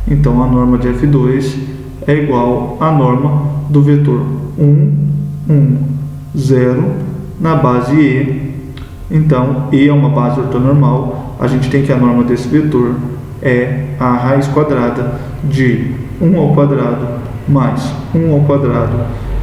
A: Então, a norma de F2 é igual à norma do vetor 1, 1, 0 na base E. Então, E é uma base ortonormal. A gente tem que a norma desse vetor é a raiz quadrada de 1 ao quadrado mais 1 ao quadrado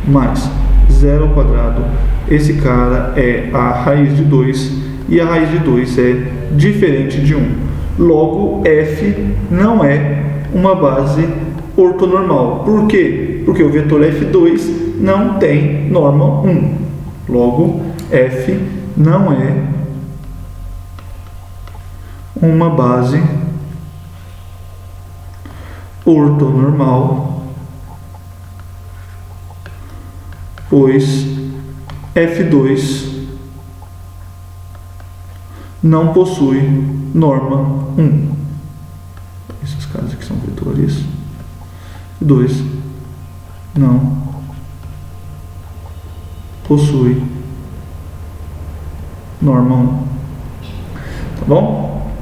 A: mais 0 ao quadrado. Esse cara é a raiz de 2 e a raiz de 2 é diferente de 1. Logo, F não é uma base ortonormal. Por quê? Porque o vetor F2 não tem norma 1. Logo, F não é uma base ortonormal, pois F2 não possui norma 1. Esses caras aqui são vetores. 2 não possui norma 1. Tá bom?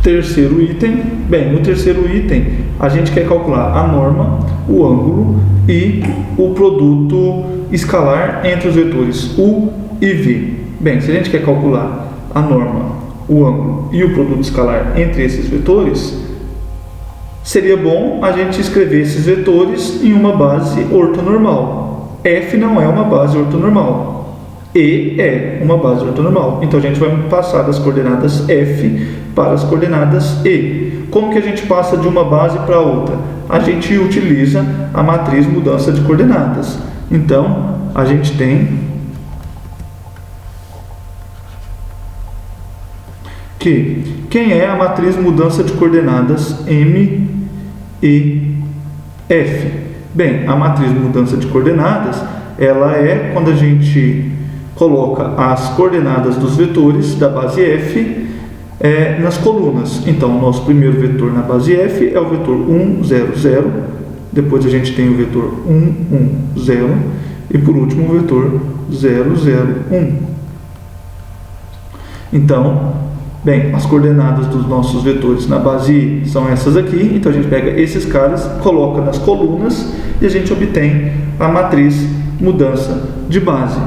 A: Terceiro item. Bem, no terceiro item, a gente quer calcular a norma, o ângulo e o produto escalar entre os vetores U e V. Bem, se a gente quer calcular a norma, o ângulo e o produto escalar entre esses vetores, seria bom a gente escrever esses vetores em uma base ortonormal. F não é uma base ortonormal. E é uma base ortonormal. Então a gente vai passar das coordenadas F para as coordenadas E. Como que a gente passa de uma base para outra? A gente utiliza a matriz mudança de coordenadas. Então a gente tem que quem é a matriz mudança de coordenadas M e F? Bem, a matriz mudança de coordenadas, ela é quando a gente coloca as coordenadas dos vetores da base F nas colunas. Então, o nosso primeiro vetor na base F é o vetor 1, 0, 0. Depois a gente tem o vetor 1, 1, 0. E por último o vetor 0, 0, 1. Então, bem, as coordenadas dos nossos vetores na base I são essas aqui. Então a gente pega esses caras, coloca nas colunas e a gente obtém a matriz mudança de base.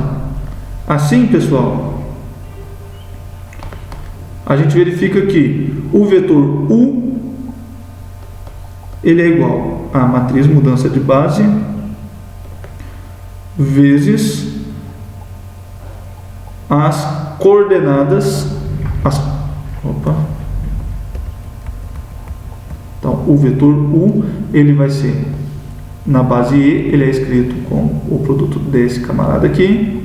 A: Assim, pessoal, a gente verifica que o vetor U ele é igual à matriz mudança de base vezes as coordenadas Então, o vetor U, ele vai ser, na base E, ele é escrito com o produto desse camarada aqui.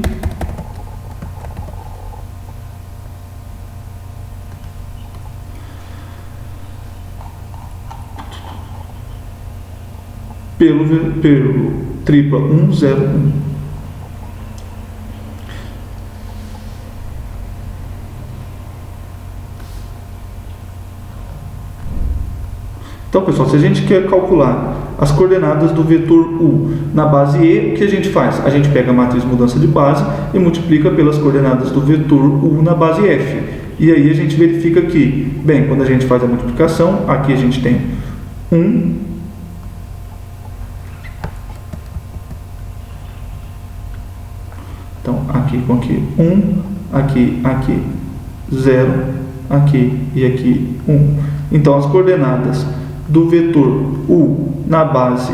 A: Pelo tripla 1, 0, 1. Então, pessoal, se a gente quer calcular as coordenadas do vetor U na base E, o que a gente faz? A gente pega a matriz mudança de base e multiplica pelas coordenadas do vetor U na base F. E aí a gente verifica que, bem, quando a gente faz a multiplicação, aqui a gente tem 1, Então, aqui com aqui 1, aqui 0, aqui e aqui 1. Então, as coordenadas do vetor U na base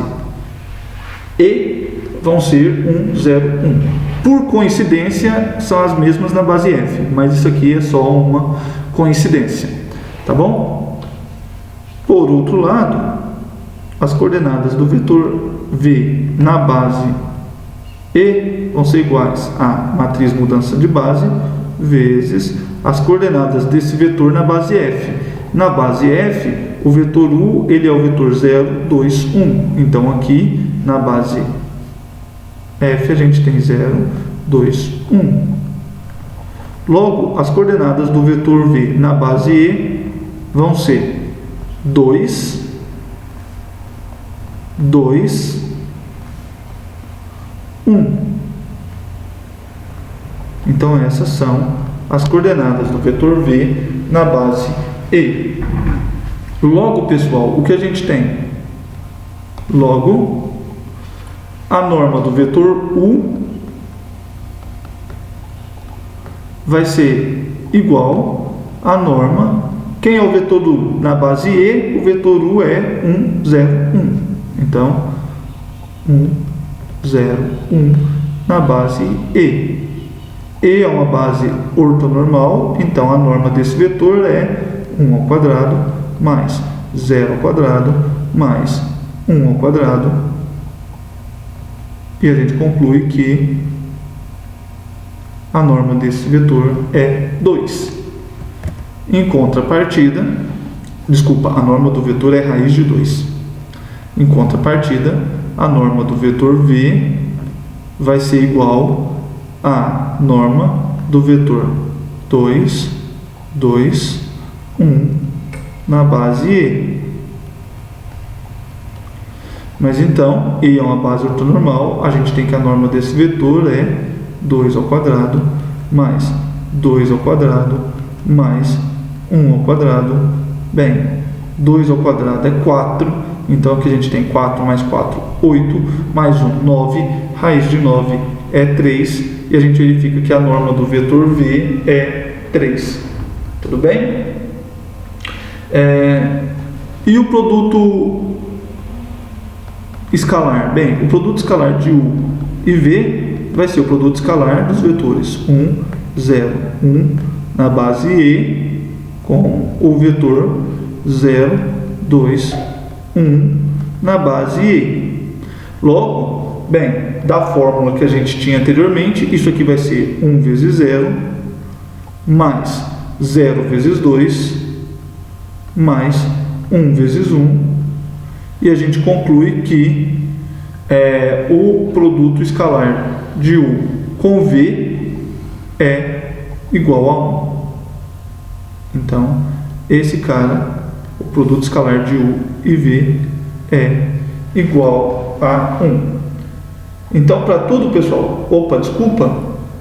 A: E vão ser 1, 0, 1. Por coincidência, são as mesmas na base F, mas isso aqui é só uma coincidência, tá bom? Por outro lado, as coordenadas do vetor V na base E vão ser iguais a matriz mudança de base vezes as coordenadas desse vetor na base F. Na base F, o vetor U ele é o vetor 0, 2, 1. Então, aqui na base F a gente tem 0, 2, 1. Logo, as coordenadas do vetor V na base E vão ser 2, 2, 1. Então, essas são as coordenadas do vetor V na base E. Logo, pessoal, o que a gente tem? Logo, a norma do vetor U vai ser igual à norma. Quem é o vetor U? Na base E, o vetor U é 1, 0, 1. Então, 1, 0, 1 na base E. E é uma base ortonormal, então a norma desse vetor é 1 ao quadrado mais 0 ao quadrado mais 1 ao quadrado. E a gente conclui que a norma desse vetor é 2. Em contrapartida, a norma do vetor é raiz de 2. Em contrapartida, a norma do vetor V vai ser igual à norma do vetor 2, 2, 1 na base E. Mas então, E é uma base ortonormal, a gente tem que a norma desse vetor é 2 ao quadrado mais 2 ao quadrado mais 1 ao quadrado. Bem, 2 ao quadrado é 4, então aqui a gente tem 4 mais 4, 8, mais 1, 9, raiz de 9 é 3, e a gente verifica que a norma do vetor V é 3. Tudo bem? E o produto escalar? Bem, o produto escalar de U e V vai ser o produto escalar dos vetores 1, 0, 1 na base E com o vetor 0, 2, 1 na base E. Logo, bem, da fórmula que a gente tinha anteriormente, isso aqui vai ser 1 vezes 0 mais 0 vezes 2 mais 1 vezes 1, e a gente conclui que o produto escalar de U com V é igual a 1. Então, esse cara, o produto escalar de U e V é igual a 1. Então, para tudo, pessoal,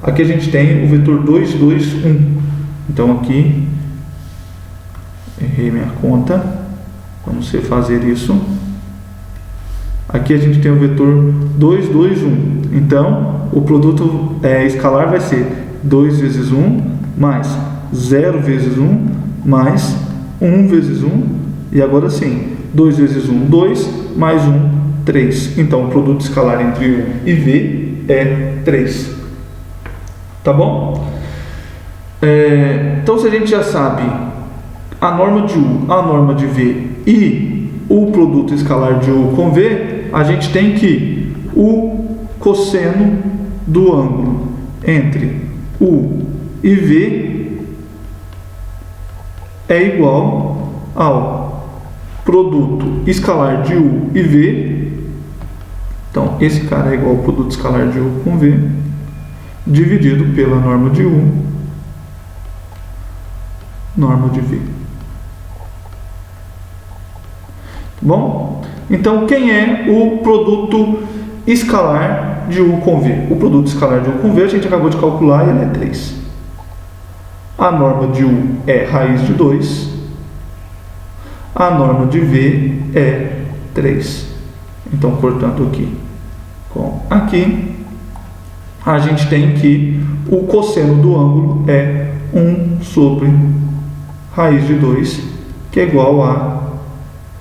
A: aqui a gente tem o vetor 2, 2, 1. Então, aqui, errei minha conta, vamos refazer isso. Aqui a gente tem o vetor 2, 2, 1. Então, o produto escalar vai ser 2 vezes 1 mais 0 vezes 1 mais 1 vezes 1. E agora sim, 2 vezes 1, 2, mais 1, 3. Então, o produto escalar entre U e V é 3. Tá bom? Então, se a gente já sabe a norma de U, a norma de V e o produto escalar de U com V, a gente tem que o cosseno do ângulo entre U e V é igual ao produto escalar de U e V. Então, esse cara é igual ao produto escalar de U com V, dividido pela norma de U, norma de V. Bom, então quem é o produto escalar de U com V? O produto escalar de U com V a gente acabou de calcular e ele é 3. A norma de U é raiz de 2. A norma de V é 3. Então, cortando aqui com aqui, a gente tem que o cosseno do ângulo é 1 sobre raiz de 2, que é igual a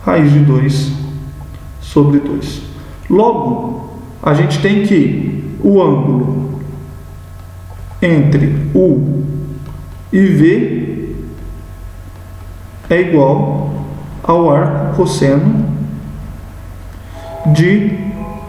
A: raiz de 2 sobre 2. Logo, a gente tem que o ângulo entre U e V é igual ao arco cosseno de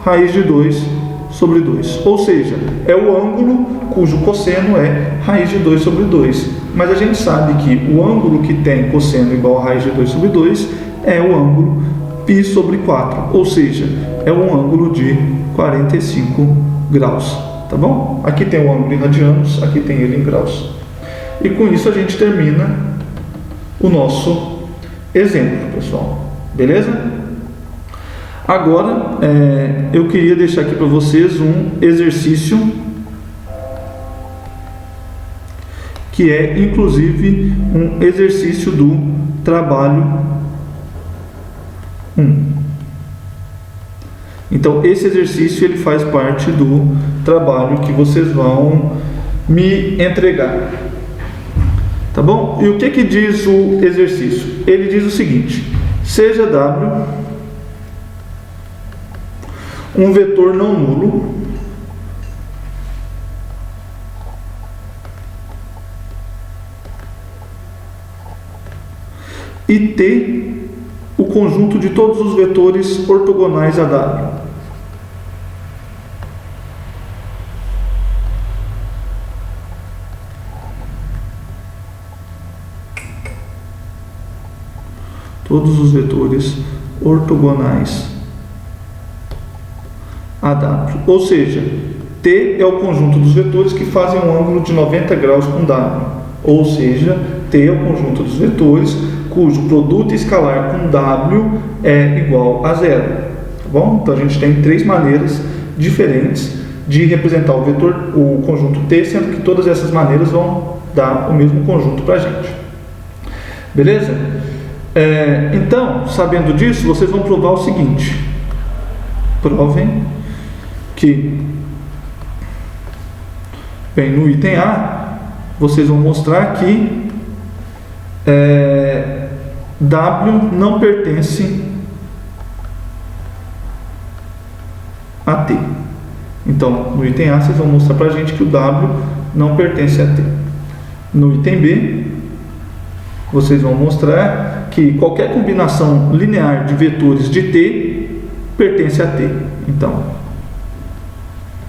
A: raiz de 2 sobre 2. Ou seja, é o ângulo cujo cosseno é raiz de 2 sobre 2. Mas a gente sabe que o ângulo que tem cosseno igual a raiz de 2 sobre 2 é o ângulo π sobre 4. Ou seja, é um ângulo de 45 graus. Tá bom? Aqui tem o ângulo em radianos, aqui tem ele em graus. E com isso a gente termina o nosso exemplo, pessoal. Beleza? Agora, eu queria deixar aqui para vocês um exercício que é, inclusive, um exercício do trabalho 1. Então, esse exercício ele faz parte do trabalho que vocês vão me entregar. Tá bom? E o que diz o exercício? Ele diz o seguinte: seja W um vetor não nulo e T o conjunto de todos os vetores ortogonais a W. Todos os vetores ortogonais a W. Ou seja, T é o conjunto dos vetores que fazem um ângulo de 90 graus com W. Ou seja, T é o conjunto dos vetores cujo produto escalar com W é igual a zero. Tá bom? Então a gente tem três maneiras diferentes de representar o vetor, o conjunto T, sendo que todas essas maneiras vão dar o mesmo conjunto para a gente. Beleza? Então, sabendo disso, vocês vão provar o seguinte: provem que, bem, no item A, vocês vão mostrar que W não pertence a T. Então, no item A, vocês vão mostrar para a gente que o W não pertence a T. No item B, vocês vão mostrar que qualquer combinação linear de vetores de T pertence a T. Então,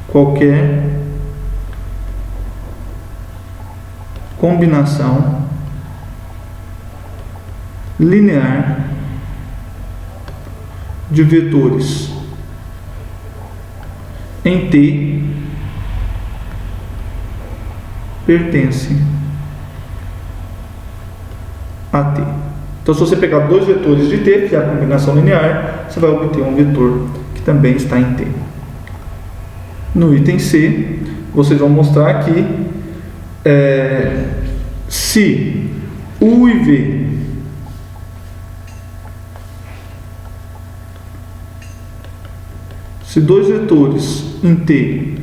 A: qualquer combinação linear de vetores em T pertence a T. Então, se você pegar dois vetores de T, que é a combinação linear, você vai obter um vetor que também está em T. No item C, vocês vão mostrar que se U e V se dois vetores em T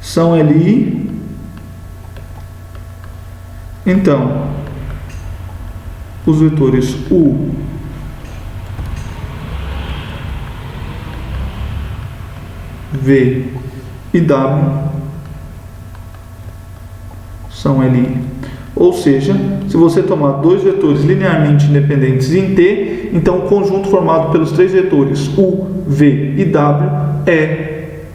A: são LI, então os vetores U V e W são LI. Ou seja, se você tomar dois vetores linearmente independentes em T, então o conjunto formado pelos três vetores U, V e W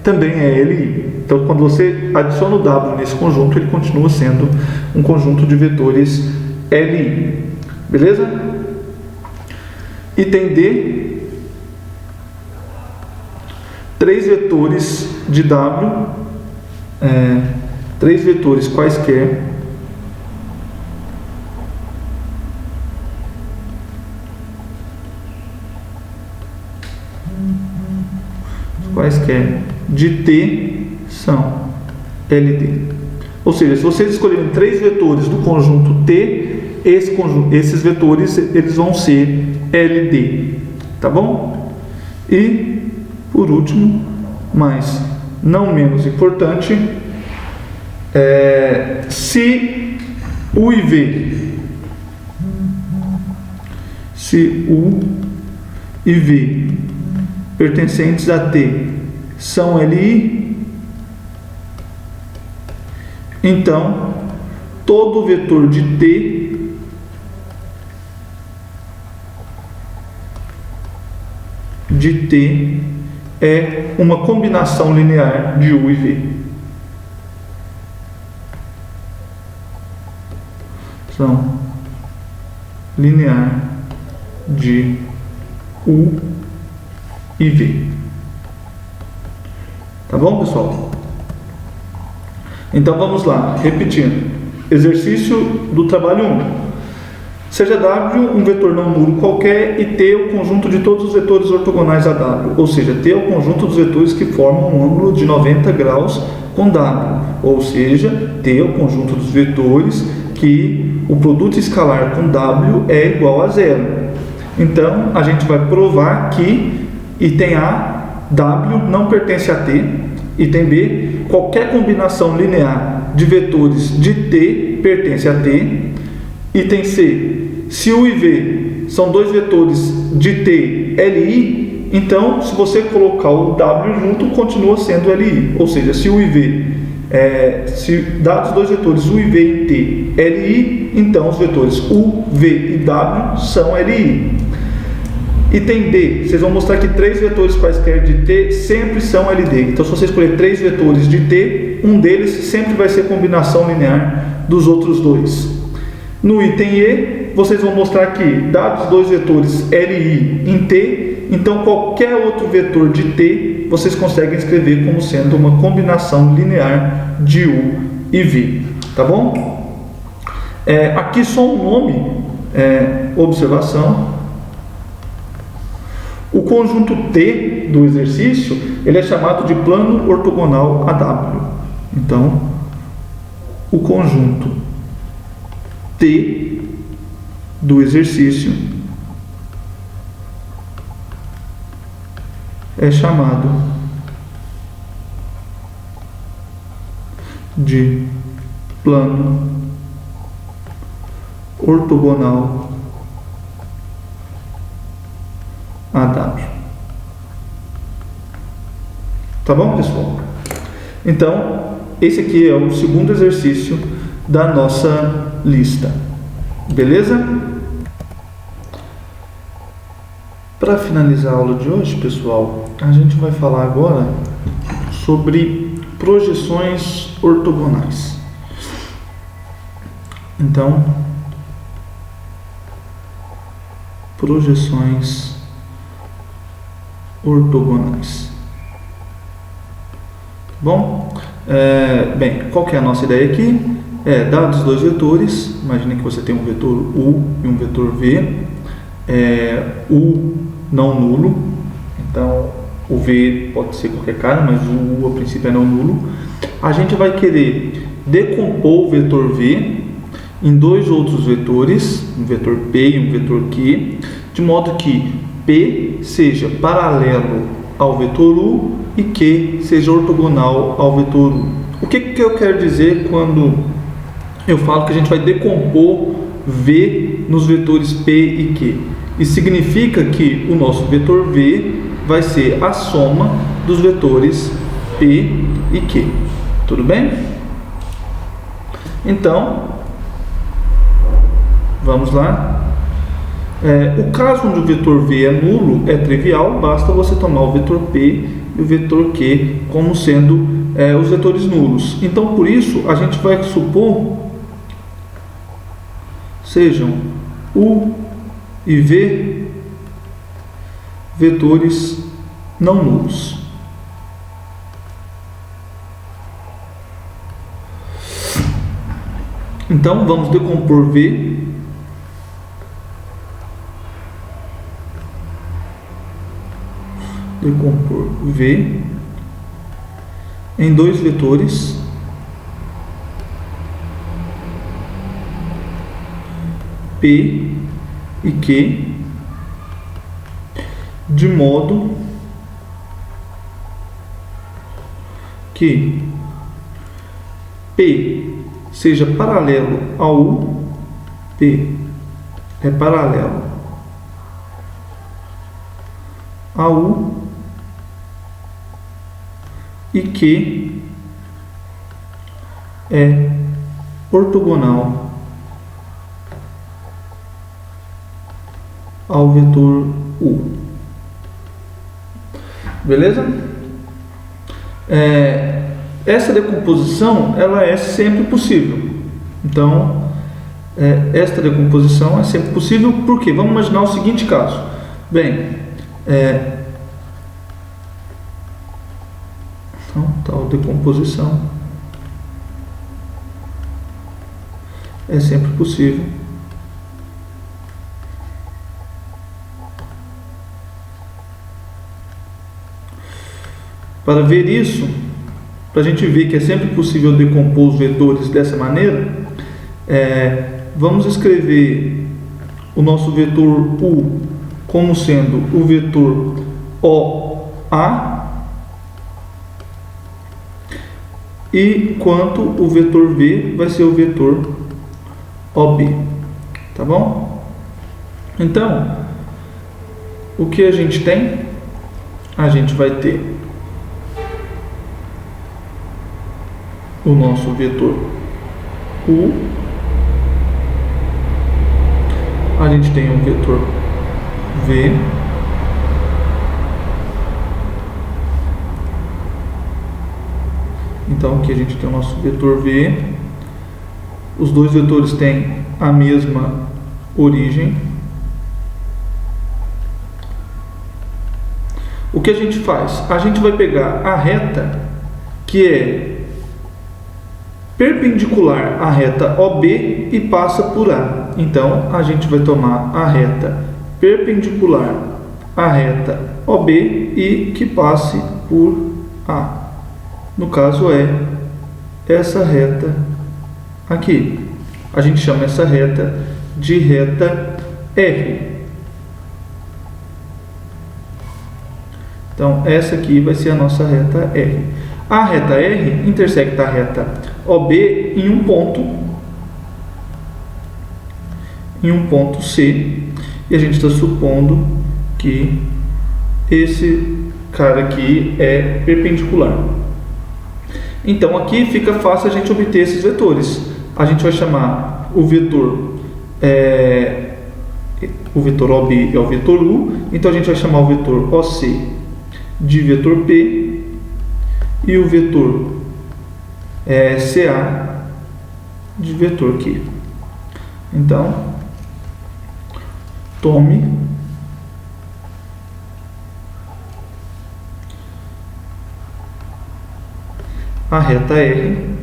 A: também é LI. Então, quando você adiciona o W nesse conjunto, ele continua sendo um conjunto de vetores LI. Beleza? Item D: três vetores de W, três vetores quaisquer de T são LD. Ou seja, se vocês escolherem três vetores do conjunto T, esses vetores eles vão ser LD. Tá bom? E, por último, mas não menos importante, se U e V pertencentes a T são LI, então todo vetor de T é uma combinação linear de U e V. São linear de U e V. Tá bom, pessoal? Então vamos lá, repetindo. Exercício do trabalho 1. Seja W um vetor não nulo qualquer e T o conjunto de todos os vetores ortogonais a W, ou seja, T é o conjunto dos vetores que formam um ângulo de 90 graus com W, ou seja, T é o conjunto dos vetores que o produto escalar com W é igual a zero. Então, a gente vai provar que item A, W não pertence a T, item B, qualquer combinação linear de vetores de T pertence a T, item C, se U e V são dois vetores de T LI, então se você colocar o W junto, continua sendo LI, ou seja, se U e V, se dados dois vetores U e V em T LI, então os vetores U, V e W são LI. Item D, vocês vão mostrar que três vetores quaisquer de T sempre são LD. Então, se você escolher três vetores de T, um deles sempre vai ser combinação linear dos outros dois. No item E, vocês vão mostrar que, dados dois vetores LI em T, então qualquer outro vetor de T, vocês conseguem escrever como sendo uma combinação linear de U e V. Tá bom? Aqui só um nome, observação. O conjunto T do exercício, ele é chamado de plano ortogonal AW. Então, o conjunto T do exercício é chamado de plano ortogonal AW. Tá bom, pessoal? Então, esse aqui é o segundo exercício da nossa lista. Beleza? Para finalizar a aula de hoje, pessoal, a gente vai falar agora sobre projeções ortogonais. Então, projeções ortogonais. Bom, bem, qual que é a nossa ideia aqui? Dados dois vetores, imagine que você tem um vetor U e um vetor V, U não nulo, então o V pode ser qualquer cara, mas o U a princípio é não nulo. A gente vai querer decompor o vetor V em dois outros vetores, um vetor P e um vetor Q, de modo que P seja paralelo ao vetor U e Q seja ortogonal ao vetor U. O que eu quero dizer quando eu falo que a gente vai decompor V nos vetores P e Q? Isso significa que o nosso vetor V vai ser a soma dos vetores P e Q. Tudo bem? Então, vamos lá. O caso onde o vetor V é nulo é trivial, basta você tomar o vetor P e o vetor Q como sendo os vetores nulos. Então, por isso, a gente vai supor sejam U e V vetores não nulos. Então, vamos decompor V em dois vetores P e Q, de modo que P seja paralelo ao U, P é paralelo ao U, e Q é ortogonal ao vetor U. Beleza? Essa decomposição ela é sempre possível. Então, esta decomposição é sempre possível, porque vamos imaginar o seguinte caso. Bem, então, tal decomposição é sempre possível. Para ver isso, para a gente ver que é sempre possível decompor os vetores dessa maneira, vamos escrever o nosso vetor U como sendo o vetor OA, e quanto o vetor V vai ser o vetor OB, tá bom? Então, o que a gente tem? A gente vai ter o nosso vetor U, a gente tem um vetor V, então aqui a gente tem o nosso vetor V, os dois vetores têm a mesma origem. O que a gente faz? A gente vai pegar a reta que é perpendicular à reta OB e passa por A. Então, a gente vai tomar a reta perpendicular à reta OB e que passe por A. No caso é essa reta aqui. A gente chama essa reta de reta R. Então, essa aqui vai ser a nossa reta R. A reta R intersecta a reta OB em um ponto C, e a gente está supondo que esse cara aqui é perpendicular. Então aqui fica fácil a gente obter esses vetores. A gente vai chamar o vetor OB é o vetor U, então a gente vai chamar o vetor OC de vetor P e o vetor CA de vetor Q. Então, tome a reta R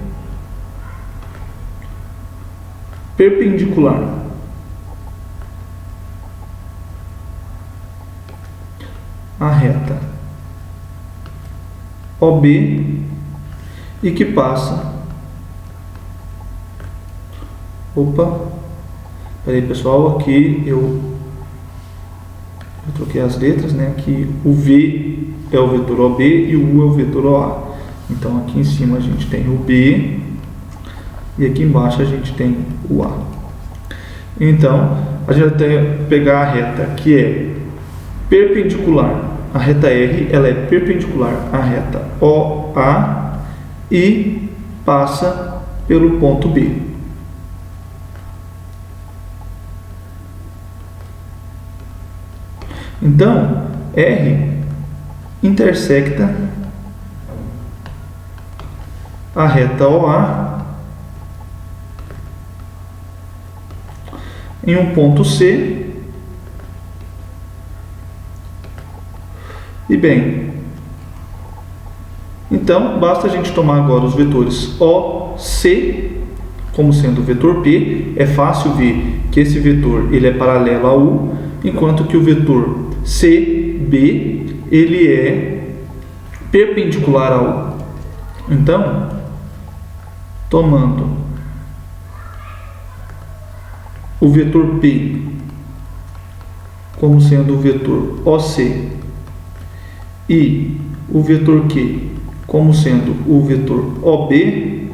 A: perpendicular à reta OB e que passa. Peraí pessoal, aqui eu troquei as letras, né? Aqui o V é o vetor OB e o U é o vetor OA. Então aqui em cima a gente tem o B e aqui embaixo a gente tem o A. Então a gente vai pegar a reta que é perpendicular. A reta R ela é perpendicular à reta OA e passa pelo ponto B. Então, R intersecta a reta OA em um ponto C. E bem, então basta a gente tomar agora os vetores OC como sendo o vetor P. É fácil ver que esse vetor ele é paralelo a U, enquanto que o vetor CB ele é perpendicular a U. Então, tomando o vetor P como sendo o vetor OC e o vetor Q como sendo o vetor OB,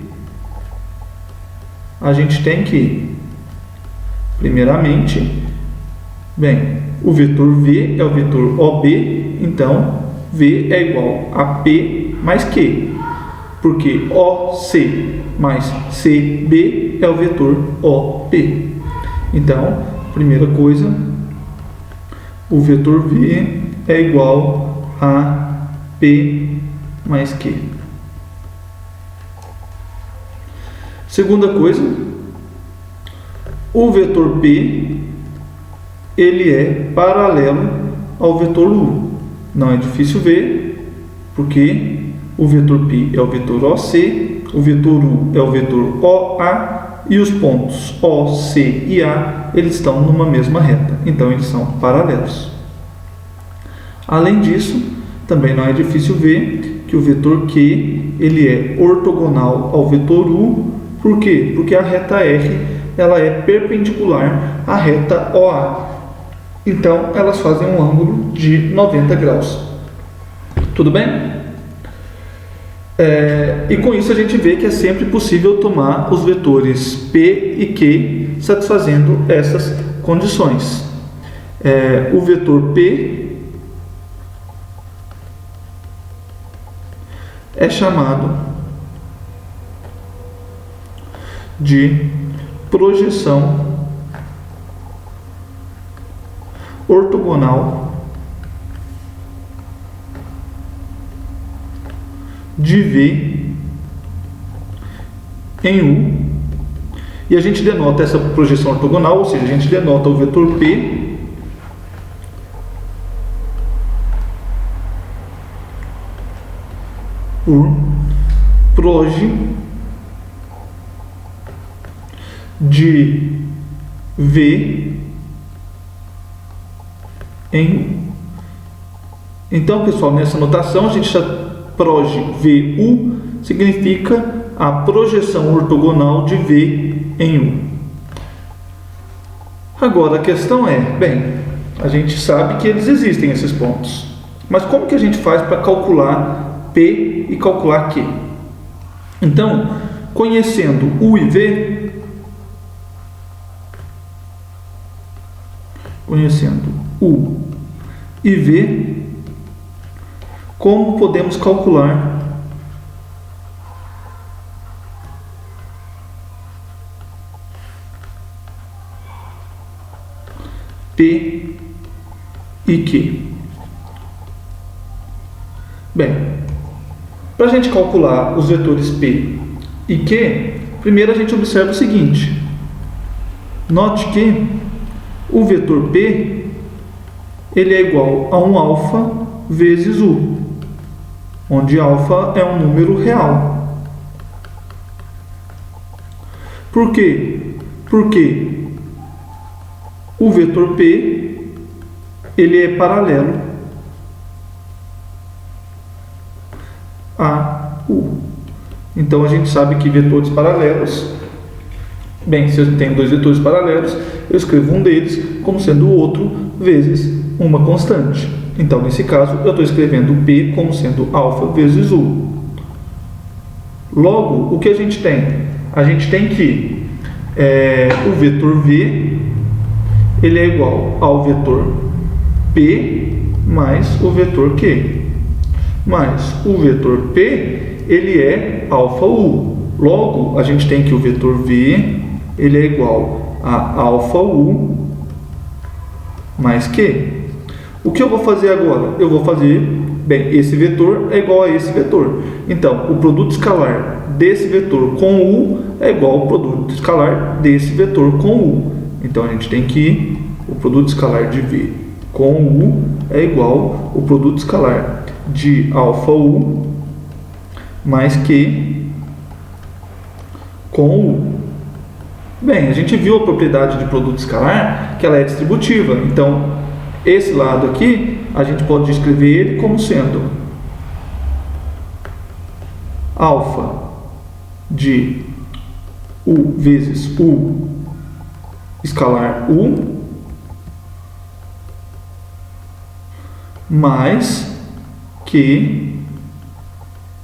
A: a gente tem que, primeiramente, bem, o vetor V é o vetor OB, então V é igual a P mais Q, porque OC mais CB é o vetor OP. Então, primeira coisa, o vetor V é igual a P mais Q. Segunda coisa, o vetor P, ele é paralelo ao vetor U. Não é difícil ver, porque o vetor P é o vetor OC, o vetor U é o vetor OA, e os pontos O, C e A, eles estão numa mesma reta, então eles são paralelos. Além disso, também não é difícil ver que o vetor Q, ele é ortogonal ao vetor U. Por quê? Porque a reta R, ela é perpendicular à reta OA. Então, elas fazem um ângulo de 90 graus. Tudo bem? E com isso a gente vê que é sempre possível tomar os vetores P e Q satisfazendo essas condições. O vetor P é chamado de projeção ortogonal de V em U, e a gente denota essa projeção ortogonal, ou seja, a gente denota o vetor P por proje de V em U. Então, pessoal, nessa notação a gente está proj VU significa a projeção ortogonal de V em U. Agora a questão é, bem, a gente sabe que eles existem esses pontos, mas como que a gente faz para calcular P e calcular Q? Então, conhecendo U e V, como podemos calcular P e Q? Bem, para a gente calcular os vetores P e Q, primeiro a gente observa o seguinte: note que o vetor P, ele é igual a um alfa vezes U, onde alfa é um número real. Por quê? Porque o vetor P, ele é paralelo a U. Então a gente sabe que vetores paralelos, bem, se eu tenho dois vetores paralelos, eu escrevo um deles como sendo o outro vezes uma constante. Então, nesse caso, eu estou escrevendo P como sendo alfa vezes U. Logo, o que a gente tem? A gente tem que o vetor V, ele é igual ao vetor P mais o vetor Q. Mas o vetor P, ele é alfa U. Logo, a gente tem que o vetor V, ele é igual a alfa U mais Q. O que eu vou fazer agora? Eu vou fazer, bem, esse vetor é igual a esse vetor. Então, o produto escalar desse vetor com U é igual ao produto escalar desse vetor com U. Então, a gente tem que o produto escalar de V com U é igual ao produto escalar de alfa U mais Q com U. Bem, a gente viu a propriedade de produto escalar, que ela é distributiva. Então, esse lado aqui, a gente pode escrever ele como sendo alfa de U vezes U escalar U mais Q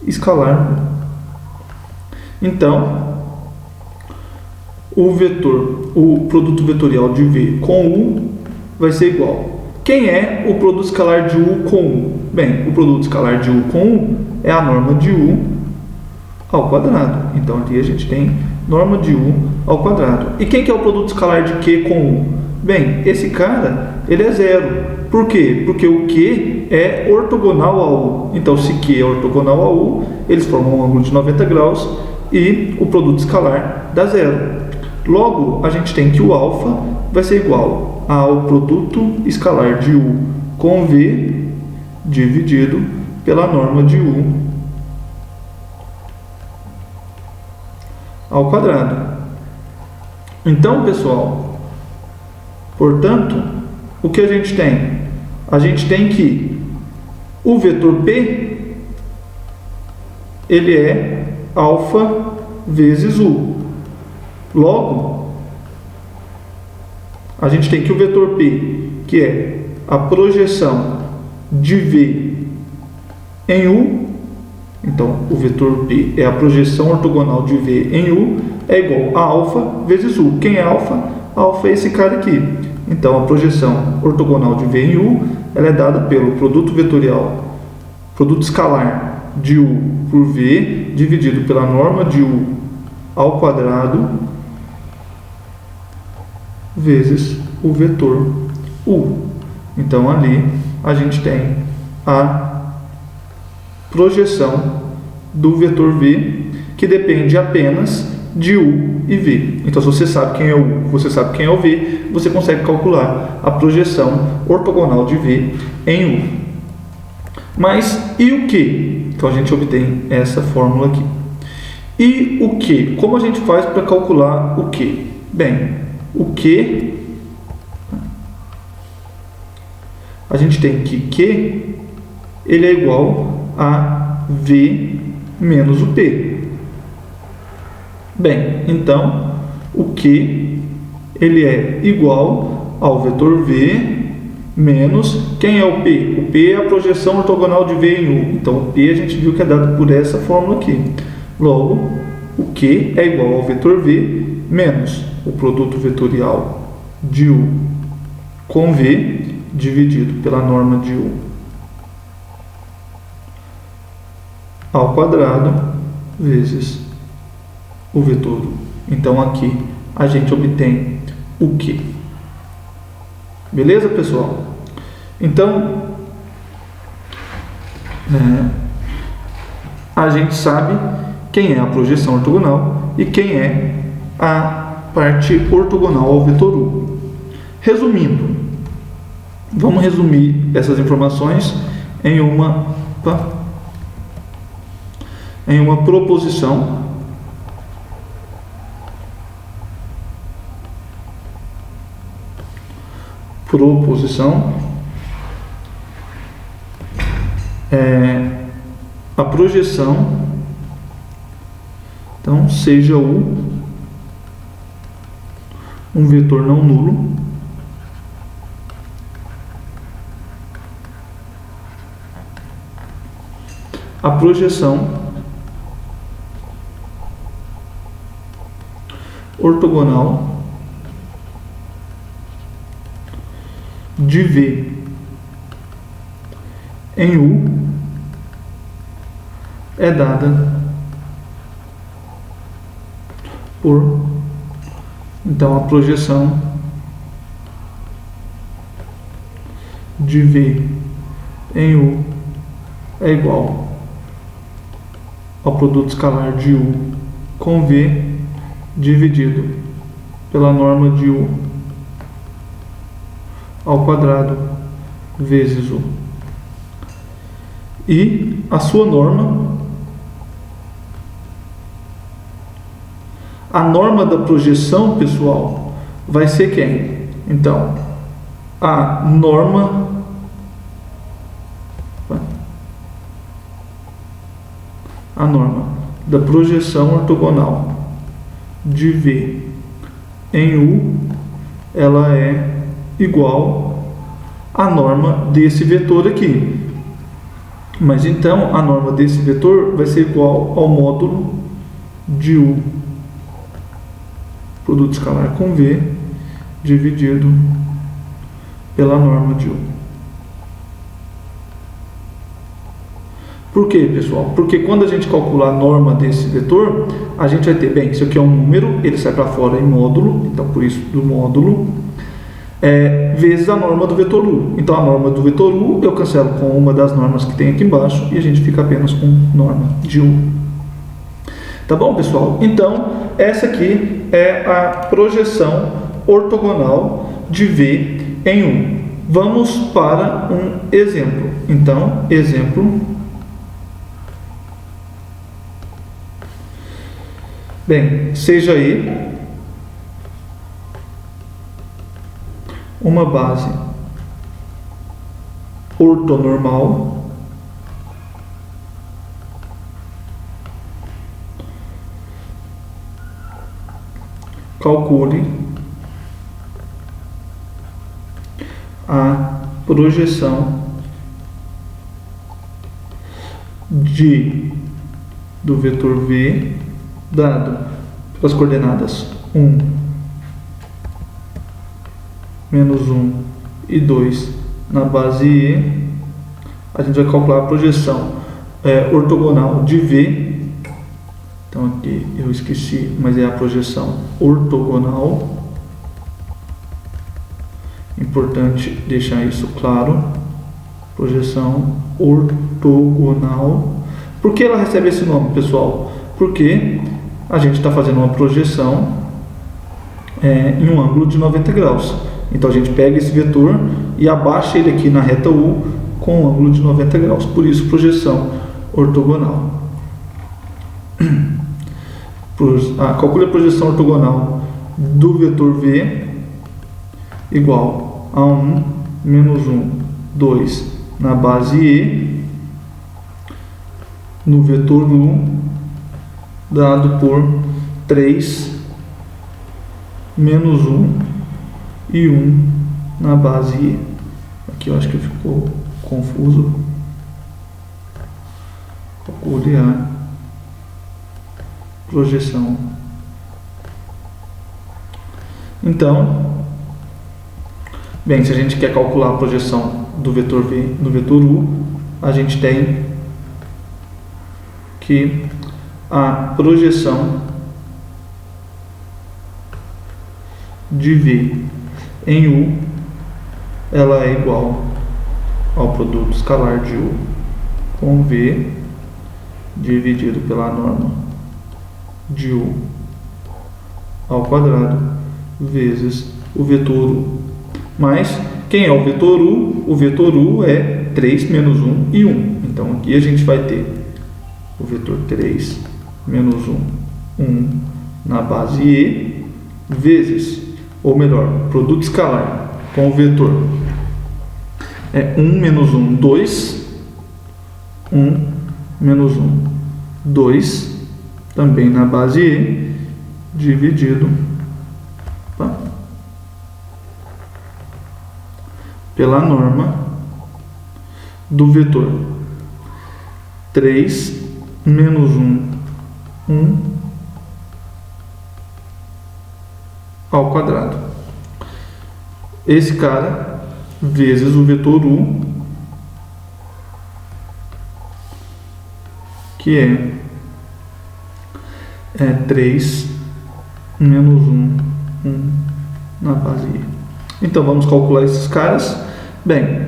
A: escalar. Então, o produto vetorial de V com U vai ser igual. Quem é o produto escalar de U com U? Bem, o produto escalar de U com U é a norma de U ao quadrado. Então, aqui a gente tem norma de U ao quadrado. E quem que é o produto escalar de Q com U? Bem, esse cara, ele é zero. Por quê? Porque o Q é ortogonal a U. Então, se Q é ortogonal a U, eles formam um ângulo de 90 graus e o produto escalar dá zero. Logo, a gente tem que o alfa vai ser igual ao produto escalar de U com V dividido pela norma de U ao quadrado. Então, pessoal, portanto, o que a gente tem? A gente tem que o vetor P, ele é alfa vezes U. Logo, a gente tem que o vetor P, que é a projeção de V em U, então o vetor P é a projeção ortogonal de V em U, é igual a alfa vezes U. Quem é alfa? Alfa é esse cara aqui. Então, a projeção ortogonal de V em U, ela é dada pelo produto vetorial, produto escalar de U por V, dividido pela norma de U ao quadrado, vezes o vetor U. Então, ali a gente tem a projeção do vetor V, que depende apenas de U e V. Então, se você sabe quem é o U, você sabe quem é o V, você consegue calcular a projeção ortogonal de V em U. Mas, e o Q? Então, a gente obtém essa fórmula aqui. E o Q? Como a gente faz para calcular o Q? Bem, o Q, a gente tem que Q, ele é igual a V menos o P. Bem, então, o Q, ele é igual ao vetor V menos, quem é o P? O P é a projeção ortogonal de V em U. Então, o P a gente viu que é dado por essa fórmula aqui. Logo, o Q é igual ao vetor V menos o produto vetorial de U com V dividido pela norma de U ao quadrado vezes o vetor U. Então, aqui a gente obtém o Q. Beleza, pessoal? Então, a gente sabe quem é a projeção ortogonal e quem é a parte ortogonal ao vetor U. Resumindo, vamos resumir essas informações em uma proposição. A projeção, então, seja U um vetor não nulo a projeção ortogonal de V em U é dada por, então, a projeção de V em U é igual ao produto escalar de U com V dividido pela norma de U ao quadrado vezes U. E a sua norma, a norma da projeção, pessoal, vai ser quem? Então, a norma da projeção ortogonal de V em U, ela é igual à norma desse vetor aqui. Mas então a norma desse vetor vai ser igual ao módulo de U, produto escalar com V, dividido pela norma de U. Por quê, pessoal? Porque quando a gente calcular a norma desse vetor, a gente vai ter, bem, isso aqui é um número, ele sai para fora em módulo, então por isso do módulo, vezes a norma do vetor U. Então a norma do vetor U eu cancelo com uma das normas que tem aqui embaixo e a gente fica apenas com norma de U. Tá bom, pessoal? Então, essa aqui é a projeção ortogonal de V em U. Vamos para um exemplo. Então, exemplo. Bem, seja aí uma base ortonormal calcule a projeção do vetor V dado pelas coordenadas 1, menos 1 e 2 na base E. A gente vai calcular a projeção ortogonal de V. Então aqui eu esqueci, mas é a projeção ortogonal. Importante deixar isso claro. Projeção ortogonal. Por que ela recebe esse nome, pessoal? Porque a gente está fazendo uma projeção em um ângulo de 90 graus. Então a gente pega esse vetor e abaixa ele aqui na reta U com um ângulo de 90 graus. Por isso, projeção ortogonal. Calcule a projeção ortogonal do vetor V igual a 1, menos 1, 2 na base E, no vetor U, dado por 3, menos 1 e 1 na base E. Aqui eu acho que ficou confuso. Calcule a projeção. Então, bem, se a gente quer calcular a projeção do vetor V no vetor U, a gente tem que a projeção de V em U ela é igual ao produto escalar de U com V dividido pela norma de U ao quadrado vezes o vetor U. Mas quem é o vetor U? O vetor U é 3 menos 1 e 1. Então aqui a gente vai ter o vetor 3 menos 1 na base E, vezes, ou melhor, produto escalar com o vetor 1 menos 1, 2, 1 menos 1, 2, também na base E, dividido pela norma do vetor 3 menos 1, 1 ao quadrado. Esse cara vezes o vetor U, que é 3 menos 1, 1 na base I. Então vamos calcular esses caras. Bem,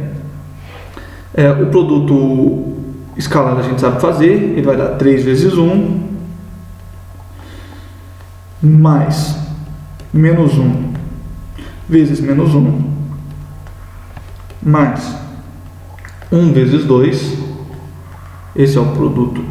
A: o produto escalar a gente sabe fazer, ele vai dar 3 vezes 1 mais menos 1 vezes menos 1 mais 1 vezes 2, esse é o produto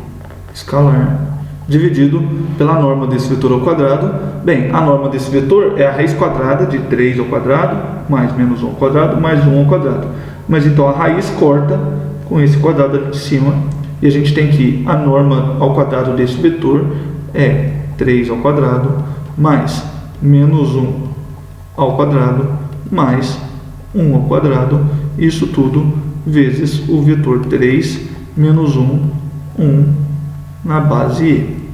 A: escalar, dividido pela norma desse vetor ao quadrado. Bem, a norma desse vetor é a raiz quadrada de 3 ao quadrado, mais menos 1 ao quadrado, mais 1 ao quadrado. Mas então a raiz corta com esse quadrado ali de cima, e a gente tem que a norma ao quadrado desse vetor é 3 ao quadrado, mais menos 1 ao quadrado, mais 1 ao quadrado, isso tudo vezes o vetor 3 menos 1, 1 na base E.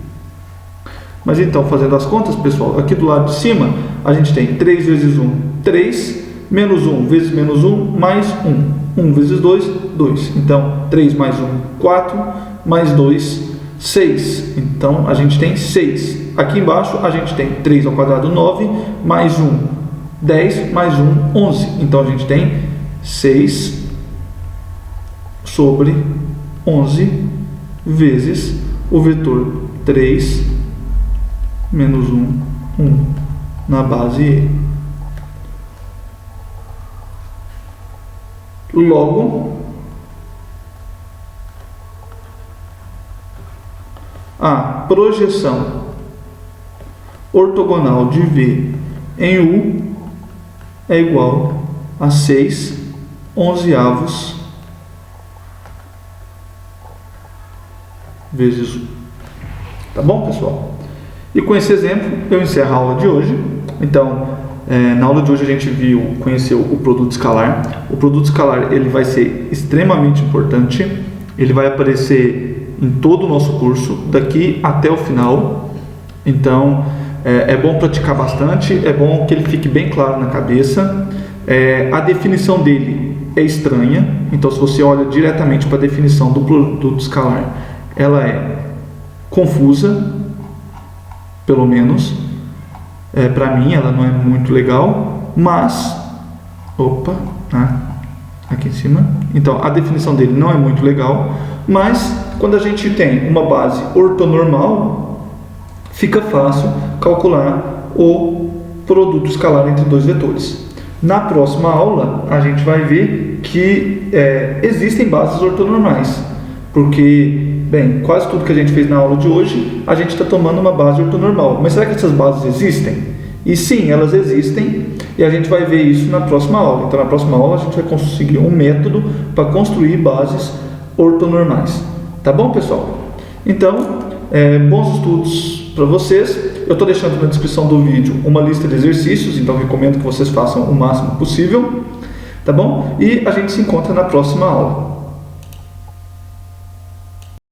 A: Mas então, fazendo as contas, pessoal, aqui do lado de cima, a gente tem 3 vezes 1, 3, menos 1 vezes menos 1, mais 1. 1 vezes 2, 2. Então, 3 mais 1, 4, mais 2, 6. Então, a gente tem 6. Aqui embaixo, a gente tem 3 ao quadrado, 9, mais 1, 10, mais 1, 11. Então, a gente tem 6 sobre 11 vezes o vetor 3 menos 1, 1 na base E. Logo, a projeção ortogonal de V em U é igual a 6 onzeavos vezes U. Tá bom, pessoal? E com esse exemplo, eu encerro a aula de hoje. Então, na aula de hoje a gente conheceu o produto escalar. O produto escalar ele vai ser extremamente importante. Ele vai aparecer em todo o nosso curso, daqui até o final. Então, é bom praticar bastante, é bom que ele fique bem claro na cabeça. A definição dele é estranha. Então, se você olha diretamente para a definição do produto escalar, ela é confusa, pelo menos para mim ela não é muito legal, mas aqui em cima, então a definição dele não é muito legal, mas quando a gente tem uma base ortonormal, fica fácil calcular o produto escalar entre dois vetores. Na próxima aula a gente vai ver que existem bases ortonormais, porque quase tudo que a gente fez na aula de hoje, a gente está tomando uma base ortonormal. Mas será que essas bases existem? E sim, elas existem, e a gente vai ver isso na próxima aula. Então, na próxima aula, a gente vai conseguir um método para construir bases ortonormais. Tá bom, pessoal? Então, bons estudos para vocês. Eu estou deixando na descrição do vídeo uma lista de exercícios, então recomendo que vocês façam o máximo possível. Tá bom? E a gente se encontra na próxima aula.